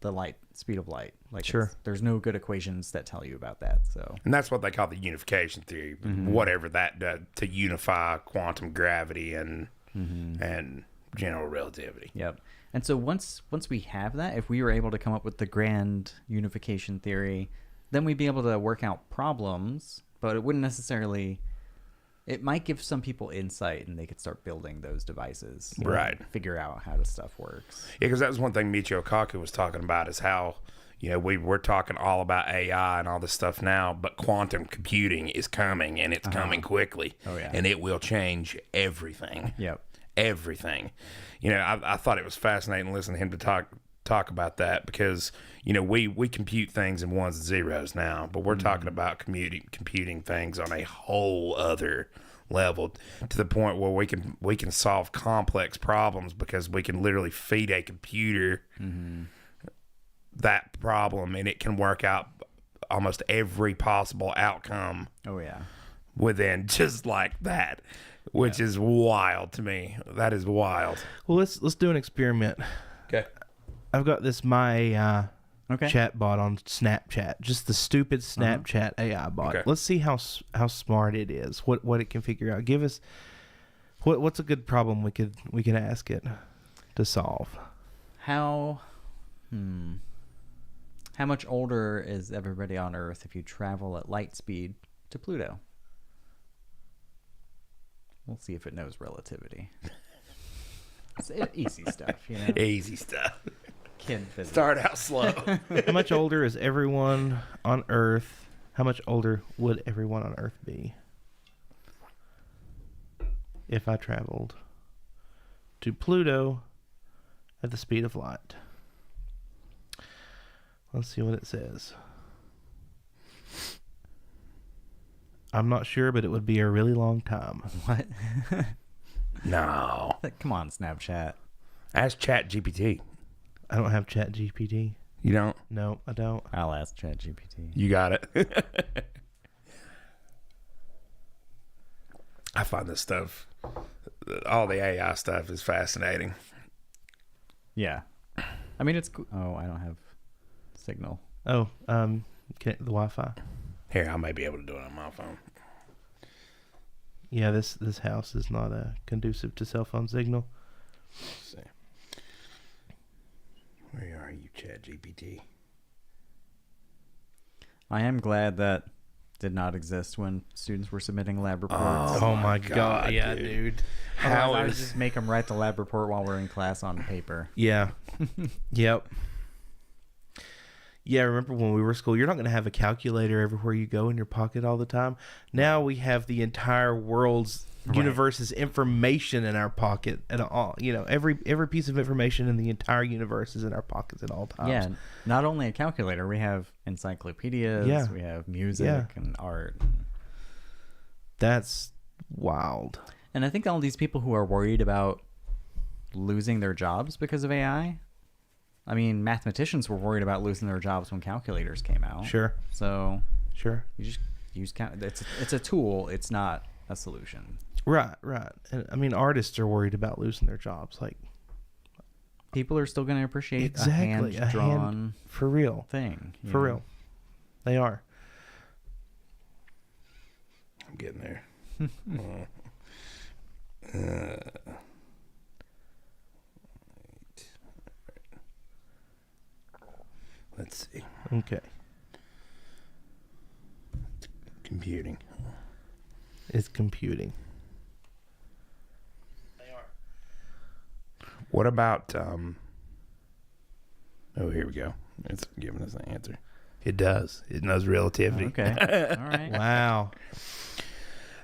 the speed of light? Like, Sure. there's no good equations that tell you about that. So, And that's what they call the unification theory, whatever that does to unify quantum gravity and general relativity. yep. And so once we have that, if we were able to come up with the grand unification theory, then we'd be able to work out problems, but it wouldn't necessarily. It might give some people insight, and they could start building those devices, Right. and figure out how the stuff works. Yeah, because that was one thing Michio Kaku was talking about, is how, we're talking all about AI and all this stuff now, but quantum computing is coming, and it's coming quickly. Oh, yeah. And it will change everything. Yep. Everything. I thought it was fascinating listening to him to talk about that, because we compute things in ones and zeros now, but we're talking about computing things on a whole other level, to the point where we can solve complex problems because we can literally feed a computer that problem, and it can work out almost every possible outcome Oh yeah. within just like that, which is wild to me. That is wild. Well, let's do an experiment. Okay. I've got this Okay. chat bot on Snapchat, just the stupid Snapchat AI bot. Okay. Let's see how smart it is. What it can figure out. Give us what's a good problem we could ask it to solve. How much older is everybody on Earth if you travel at light speed to Pluto? We'll see if it knows relativity. It's easy stuff, Easy stuff. Kid physics. Start out slow. How much older is everyone on Earth? How much older would everyone on Earth be if I traveled to Pluto at the speed of light? Let's see what it says. I'm not sure, but it would be a really long time. What? No. Come on, Snapchat. Ask ChatGPT. I don't have Chat GPT. You don't? No, I don't. I'll ask ChatGPT. You got it. I find this stuff, all the AI stuff, is fascinating. Yeah. I mean, it's cool. Oh, I don't have signal. Oh, the Wi-Fi. Here, I may be able to do it on my phone. Yeah, this house is not conducive to cell phone signal. Let's see. Where are you, ChatGPT? I am glad that did not exist when students were submitting lab reports. Oh my God, yeah, dude. How I would just make them write the lab report while we're in class on paper. Yeah. Yep. Yeah, remember when we were in school, you're not going to have a calculator everywhere you go in your pocket all the time. Now we have the entire world's universe's information in our pocket at all. Every piece of information in the entire universe is in our pockets at all times. Yeah, not only a calculator, we have encyclopedias, Yeah. we have music Yeah. and art. That's wild. And I think all these people who are worried about losing their jobs because of AI, I mean, mathematicians were worried about losing their jobs when calculators came out. Sure. So Sure. you just use it's a tool. It's not a solution. Right. And, I mean, artists are worried about losing their jobs. Like, People are still going to appreciate exactly. a hand-drawn For real. thing. For real. They are. I'm getting there. Let's see. Okay. Computing. It's computing. What about, oh, here we go. It's giving us the answer. It does. It knows relativity. Okay. All right. Wow.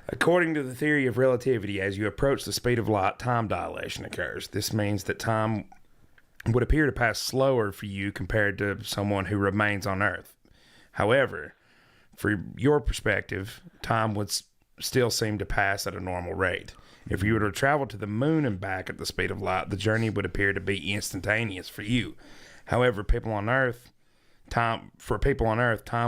According to the theory of relativity, as you approach the speed of light, time dilation occurs. This means that time would appear to pass slower for you compared to someone who remains on Earth. However, for your perspective, time would still seem to pass at a normal rate. If you were to travel to the moon and back at the speed of light, the journey would appear to be instantaneous for you. However, people on Earth, time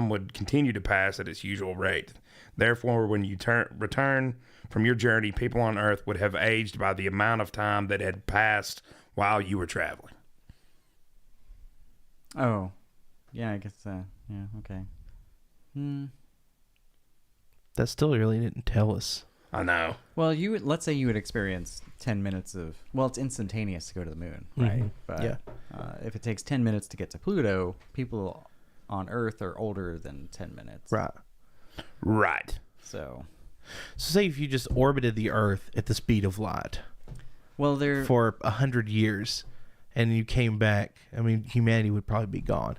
would continue to pass at its usual rate. Therefore, when you return from your journey, people on Earth would have aged by the amount of time that had passed while you were traveling. Oh, yeah, I guess. Yeah, okay. That still really didn't tell us. I know. Well, let's say you would experience 10 minutes of. Well, it's instantaneous to go to the moon, right? Mm-hmm. But Yeah. If it takes 10 minutes to get to Pluto, people on Earth are older than 10 minutes. Right. So say if you just orbited the Earth at the speed of light well, for 100 years, and you came back, I mean, humanity would probably be gone.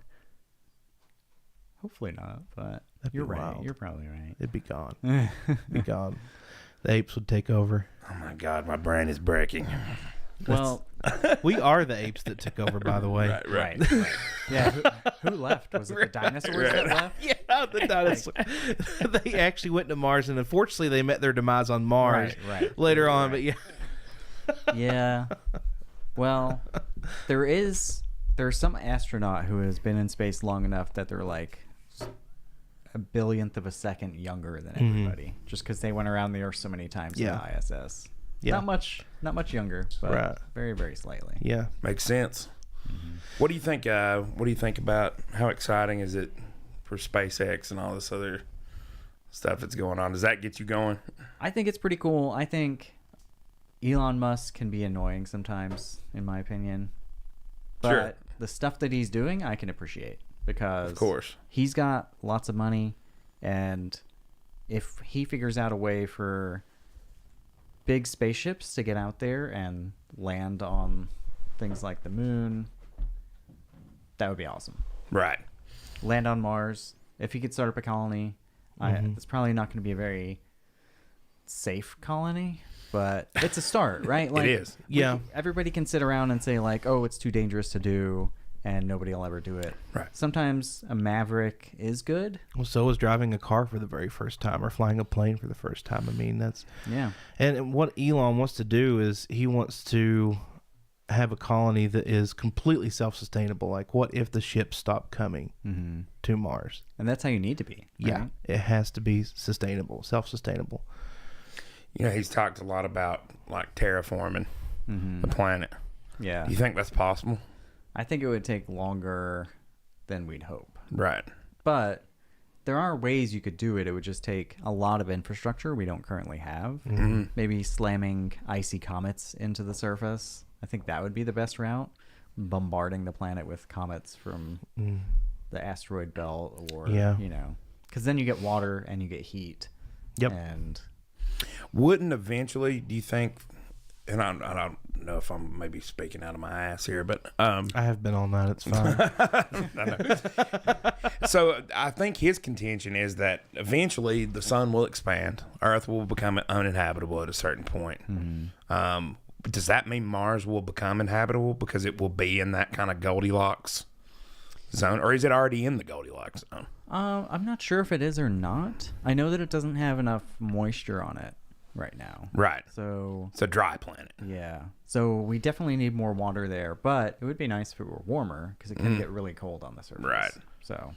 Hopefully not, but That'd be you're right. wild. You're probably right. It'd be gone. Be gone. The apes would take over. Oh my God, my brain is breaking. Well, We are the apes that took over, by the way. right. Yeah. Who left? Was it the dinosaurs that left? Yeah, the dinosaurs. They actually went to Mars, and unfortunately, they met their demise on Mars Right. later on. But yeah, Yeah. Well, there's some astronaut who has been in space long enough that they're like a billionth of a second younger than everybody, just because they went around the Earth so many times in the ISS. Yeah. Not much younger, but very, very slightly. yeah. Makes sense. What do you think? What do you think about how exciting is it for SpaceX and all this other stuff that's going on? Does that get you going? I think it's pretty cool. I think Elon Musk can be annoying sometimes, in my opinion. But Sure. the stuff that he's doing, I can appreciate because Of course. he's got lots of money, and if he figures out a way for big spaceships to get out there and land on things like the moon, that would be awesome. Right. Land on Mars. If he could start up a colony, it's probably not going to be a very safe colony, but it's a start, right? Like, It is. Yeah. Everybody can sit around and say like, "Oh, it's too dangerous to do," and nobody will ever do it. Right. Sometimes a Maverick is good. Well, so is driving a car for the very first time or flying a plane for the first time. I mean, that's... Yeah. And what Elon wants to do is he wants to have a colony that is completely self-sustainable. Like, what if the ships stop coming to Mars? And that's how you need to be. Yeah, right? it has to be sustainable, self-sustainable. You know, he's talked a lot about like terraforming the planet. Yeah. Do you think that's possible? I think it would take longer than we'd hope. Right. But there are ways you could do it. It would just take a lot of infrastructure we don't currently have. Maybe slamming icy comets into the surface. I think that would be the best route. Bombarding the planet with comets from the asteroid belt, or, you know, because then you get water and you get heat. Yep. And Wouldn't eventually, do you think, and I don't know if I'm maybe speaking out of my ass here, but I have been on that. It's fine. so I think his contention is that eventually the sun will expand, Earth will become uninhabitable at a certain point. Does that mean Mars will become inhabitable because it will be in that kind of Goldilocks zone, or is it already in the Goldilocks zone? I'm not sure if it is or not. I know that it doesn't have enough moisture on it right now. Right. So It's a dry planet. yeah. So we definitely need more water there, but it would be nice if it were warmer because it can get really cold on the surface. Right. So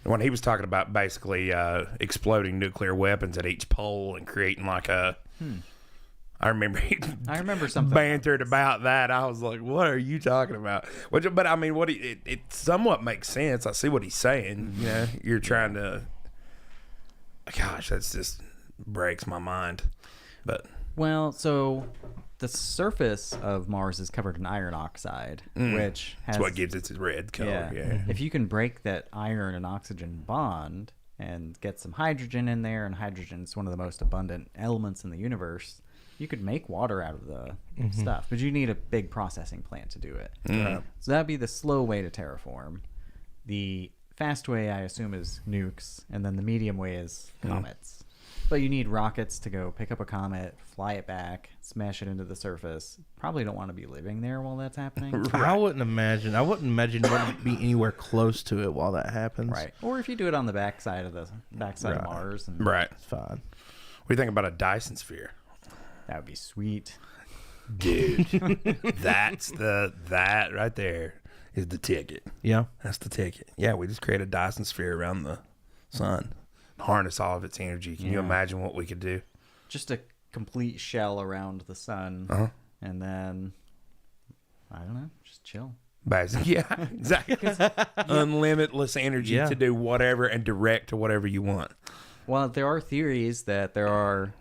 When he was talking about basically exploding nuclear weapons at each pole and creating like a... I remember he something. bantered about that. I was like, what are you talking about? But I mean, it somewhat makes sense. I see what he's saying. You know, you're trying to... Gosh, that's just breaks my mind. But Well, so the surface of Mars is covered in iron oxide, which has... that's what gives it its red color. Yeah. If you can break that iron and oxygen bond and get some hydrogen in there, and hydrogen is one of the most abundant elements in the universe, you could make water out of the stuff, but you need a big processing plant to do it. So that'd be the slow way to terraform. The fast way, I assume, is nukes, and then the medium way is comets. But you need rockets to go pick up a comet, fly it back, smash it into the surface. Probably don't want to be living there while that's happening. I wouldn't imagine you wouldn't be anywhere close to it while that happens. Right. Or if you do it on the backside of Right. Mars, and Right. It's fine. What do you think about a Dyson sphere? that would be sweet. Dude, that right there is the ticket. Yeah. That's the ticket. Yeah, we just create a Dyson sphere around the sun, harness all of its energy. Can you Yeah. imagine what we could do? Just a complete shell around the sun, Uh-huh. and then I don't know, just chill. Basically, yeah, exactly. Unlimitless energy Yeah. to do whatever and direct to whatever you want. Well, there are theories that there are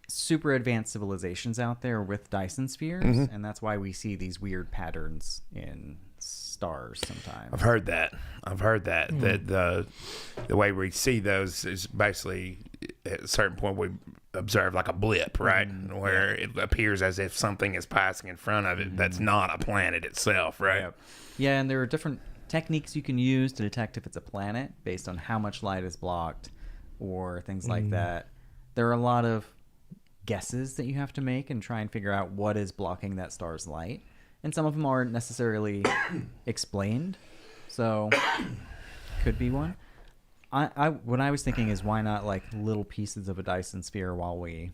super advanced civilizations out there with Dyson spheres, and that's why we see these weird patterns in stars sometimes. I've heard that. That the way we see those is basically at a certain point we observe like a blip, right, where it appears as if something is passing in front of it. That's not a planet itself, right? Yep. Yeah, and there are different techniques you can use to detect if it's a planet based on how much light is blocked or things like that. There are a lot of guesses that you have to make and try and figure out what is blocking that star's light. And some of them aren't necessarily explained. So could be one. What I was thinking is, why not like little pieces of a Dyson sphere while we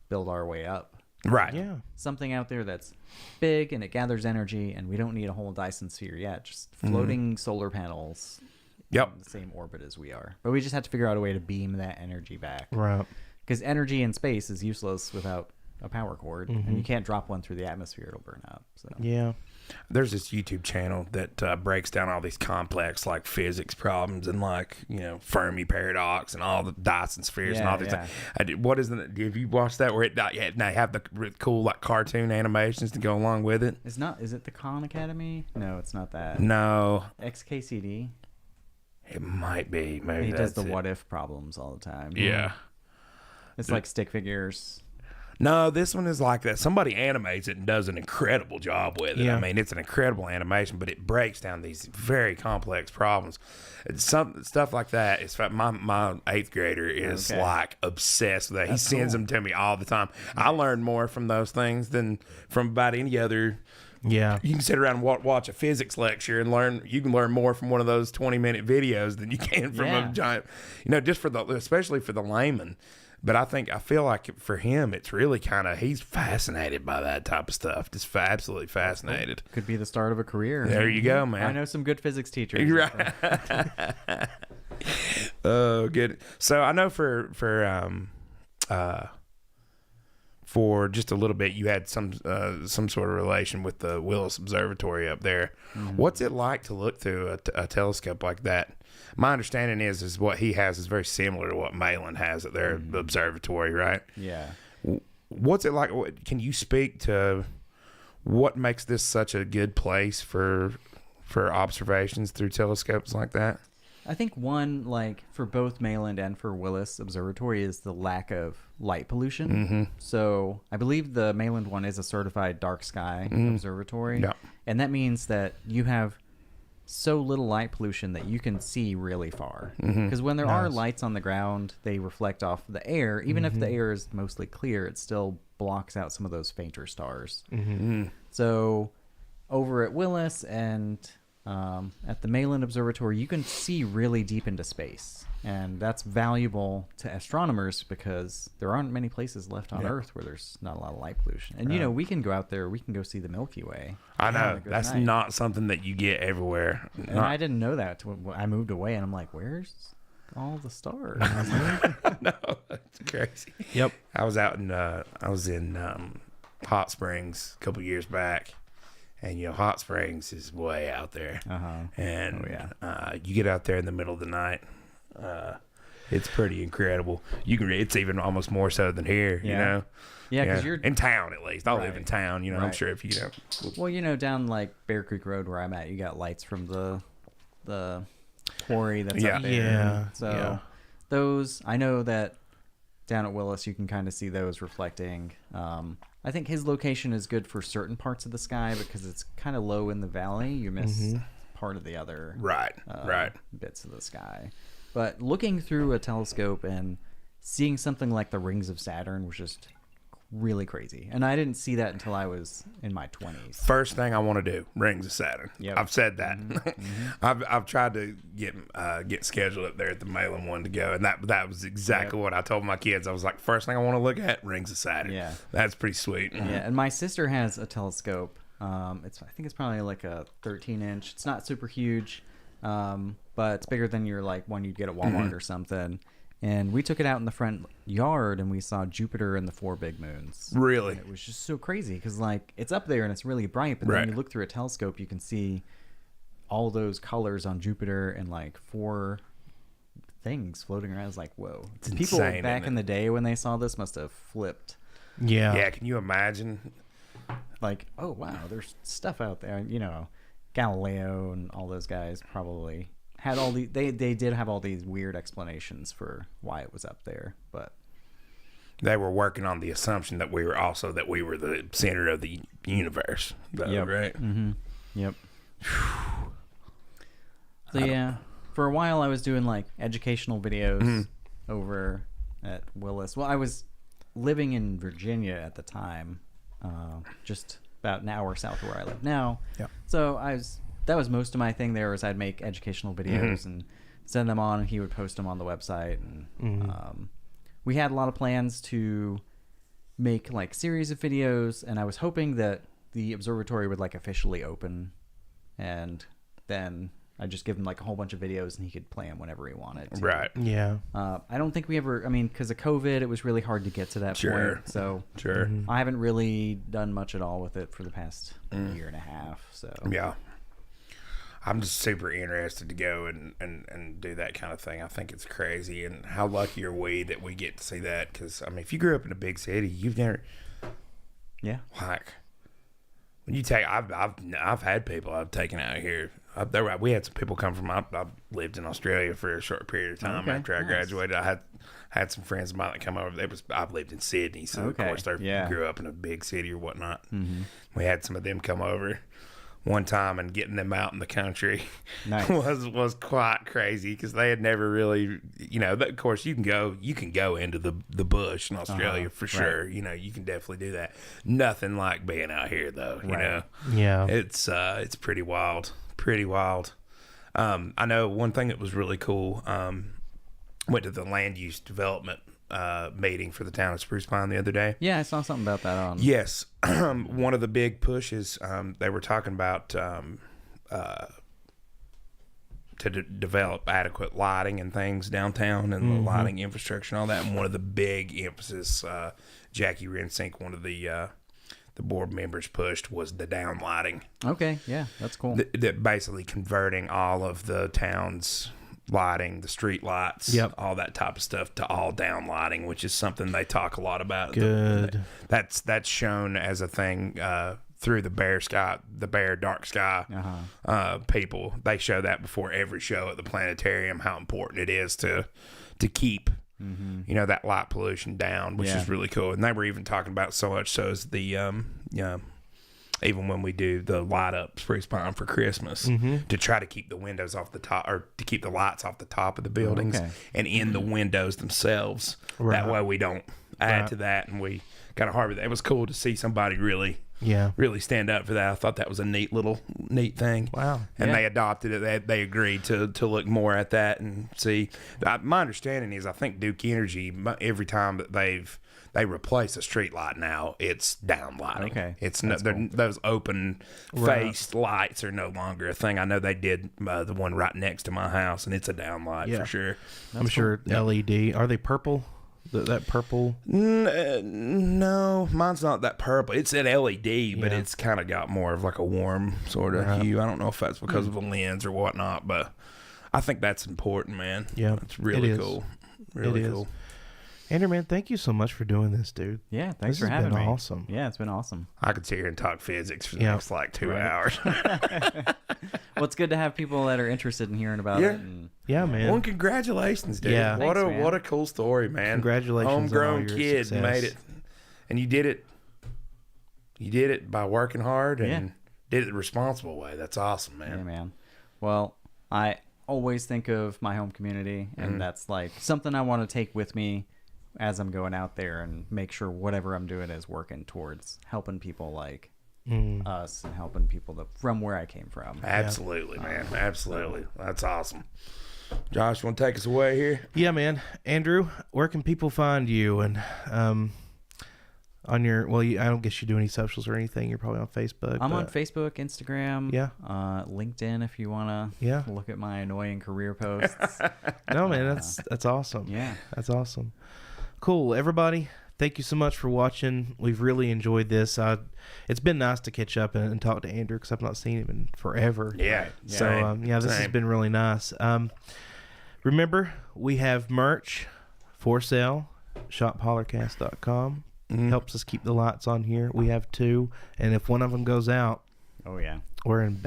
build our way up? Right. Yeah. Something out there that's big and it gathers energy, and we don't need a whole Dyson sphere yet. Just floating solar panels Yep. in the same orbit as we are. But we just have to figure out a way to beam that energy back. Right. Because energy in space is useless without a power cord, and you can't drop one through the atmosphere; it'll burn up. So Yeah. There's this YouTube channel that breaks down all these complex like physics problems and like Fermi paradox and all the Dyson spheres and all these things. What is it? Have you watched that where they have the cool like cartoon animations to go along with it? Is it the Khan Academy? No, it's not that. No, XKCD. it might be. Maybe He does the that's it. what if problems all the time. Yeah. It's like stick figures. No, this one is like that. Somebody animates it and does an incredible job with it. Yeah. I mean, it's an incredible animation, but it breaks down these very complex problems. Some stuff like that is my 8th grader is like obsessed with that. He sends them to me all the time. I learn more from those things than from about any other. Yeah. You can sit around and watch a physics lecture and learn. You can learn more from one of those 20-minute videos than you can from a giant. Just especially for the layman. But I feel like for him, it's really he's fascinated by that type of stuff. Just absolutely fascinated. Could be the start of a career. There you go, man. I know some good physics teachers. You're right. Oh, good. So I know for just a little bit, you had some sort of relation with the Willis Observatory up there. What's it like to look through a telescope like that? My understanding is what he has is very similar to what Malin has at their observatory, right? Yeah. What's it like? Can you speak to what makes this such a good place for observations through telescopes like that? I think one, like for both Malin and for Willis Observatory, is the lack of light pollution. So I believe the Malin one is a certified dark sky observatory. Yeah. And that means that you have so little light pollution that you can see really far. Because when there are lights on the ground, they reflect off the air. Even if the air is mostly clear, it still blocks out some of those fainter stars. So over at Willis and at the Malin Observatory, you can see really deep into space. And that's valuable to astronomers because there aren't many places left on Earth where there's not a lot of light pollution. And, we can go out there, we can go see the Milky Way. I know. on a good That's night. not something that you get everywhere. And I didn't know that when I moved away, and I'm like, where's all the stars? No, that's crazy. Yep. I was in Hot Springs a couple years back, and Hot Springs is way out there. And you get out there in the middle of the night. It's pretty incredible. It's even almost more so than here. Yeah, because you're in town at least. I live in town. I'm Right. sure if you Well, down like Bear Creek Road where I'm at, you got lights from the quarry that's up there. Yeah. So those, I know that down at Willis, you can kind of see those reflecting. I think his location is good for certain parts of the sky because it's kind of low in the valley. You miss part of the other right. bits of the sky. But looking through a telescope and seeing something like the rings of Saturn was just really crazy. And I didn't see that until I was in my 20s. First thing I want to do, rings of Saturn. Yep. I've said that. I've tried to get scheduled up there at the Malin one to go, and that was exactly what I told my kids. I was like, first thing I want to look at, rings of Saturn. Yeah. That's pretty sweet. Yeah, and my sister has a telescope. I think it's probably like a 13-inch. It's not super huge, but it's bigger than your like one you'd get at Walmart or something. And we took it out in the front yard, and we saw Jupiter and the 4 big moons. Really? And it was just so crazy because, like, it's up there and it's really bright, but Right. then you look through a telescope, you can see all those colors on Jupiter and, like, 4 things floating around. It's like, whoa. It's People insane, back isn't in the day when they saw this must have flipped. Yeah. Yeah, can you imagine? Like, oh, wow, there's stuff out there. You know, Galileo and all those guys probably had all the they did have all these weird explanations for why it was up there, but They were working on the assumption that we were the center of the universe. Though, Yep. Right? yep. So yeah, for a while I was doing like educational videos over at Willis. Well, I was living in Virginia at the time, just about an hour south of where I live now. Yep. So that was most of my thing there was I'd make educational videos and send them on, and he would post them on the website. And we had a lot of plans to make like series of videos, and I was hoping that the observatory would like officially open, and then I'd just give him like a whole bunch of videos and he could play them whenever he wanted to. Right. Yeah. I don't think we ever, I mean, because of COVID, it was really hard to get to that Sure. point. So Sure. I haven't really done much at all with it for the past year and a half. So Yeah. I'm just super interested to go and do that kind of thing. I think it's crazy, and how lucky are we that we get to see that? Because I mean, if you grew up in a big city, you've never yeah. like when you take. I've had people I've taken out here. We had some people come from. I lived in Australia for a short period of time Okay, after I nice. graduated. I had some friends of mine that come over. I've lived in Sydney, so Okay, of course they yeah. grew up in a big city or whatnot. We had some of them come over one time, and getting them out in the country Nice. was quite crazy because they had never really, of course you can go into the bush in Australia for sure. You know, you can definitely do that. Nothing like being out here though. You know, Yeah. it's pretty wild. I know one thing that was really cool. Went to the land use development meeting for the town of Spruce Pine the other day. Yeah, I saw something about that on. Yes, one of the big pushes they were talking about to develop adequate lighting and things downtown and the lighting infrastructure and all that. And one of the big emphasis Jackie Rensink, one of the board members, pushed was the down lighting. Okay, yeah, that's cool. That basically converting all of the town's lighting, the street lights, Yep. all that type of stuff to all down lighting, which is something they talk a lot about. Good. That's shown as a thing through the Bear Dark Sky people. They show that before every show at the planetarium, how important it is to keep that light pollution down, which is really cool. And they were even talking about so much so as the even when we do the light up Spruce Pine for Christmas, to try to keep the windows off the top, or to keep the lights off the top of the buildings and in the windows themselves. Right. That way we don't add to that, and we kind of harbor that. It was cool to see somebody really stand up for that. I thought that was a neat thing. Wow. And they adopted it. They agreed to look more at that and see. My understanding is I think Duke Energy, every time that they replace a street light now, it's down lighting. Okay. It's no, those open faced lights are no longer a thing. I know they did the one right next to my house, and it's a down light for sure. I'm sure LED. Are they purple? That purple? No, mine's not that purple. It's an LED, but it's kind of got more of like a warm sort of hue. I don't know if that's because of the lens or whatnot, but I think that's important, man. Yeah, it's really it is. cool. Really It is. cool. Andrew, man, thank you so much for doing this, dude. Yeah, thanks This for has having been me. awesome. Yeah, it's been awesome. I could sit here and talk physics for the next like 2 hours. Well, it's good to have people that are interested in hearing about Yeah. it. And Yeah, man. Well, congratulations, dude. Yeah. What Thanks, man. what a cool story, man. Congratulations on all Homegrown your kid success. made it. And you did it. You did it by working hard and did it the responsible way. That's awesome, man. yeah, man. Well, I always think of my home community, and that's like something I want to take with me as I'm going out there and make sure whatever I'm doing is working towards helping people like us and helping people from where I came from. Absolutely, man. Absolutely. That's awesome. Josh, want to take us away here? Yeah, man. Andrew, where can people find you? And on your, I don't guess you do any socials or anything. You're probably on Facebook. I'm on Facebook, Instagram, Yeah. LinkedIn if you want to look at my annoying career posts. No, man, that's awesome. Yeah. That's awesome. Cool. Everybody, thank you so much for watching. We've really enjoyed this. It's been nice to catch up and talk to Andrew because I've not seen him in forever. Yeah. So, this has been really nice. Remember, we have merch for sale, shophollercast.com. Helps us keep the lights on here. We have 2, and if one of them goes out, oh yeah, we're in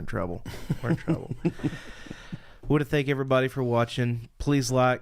trouble. We're in trouble. Want to thank everybody for watching. Please like,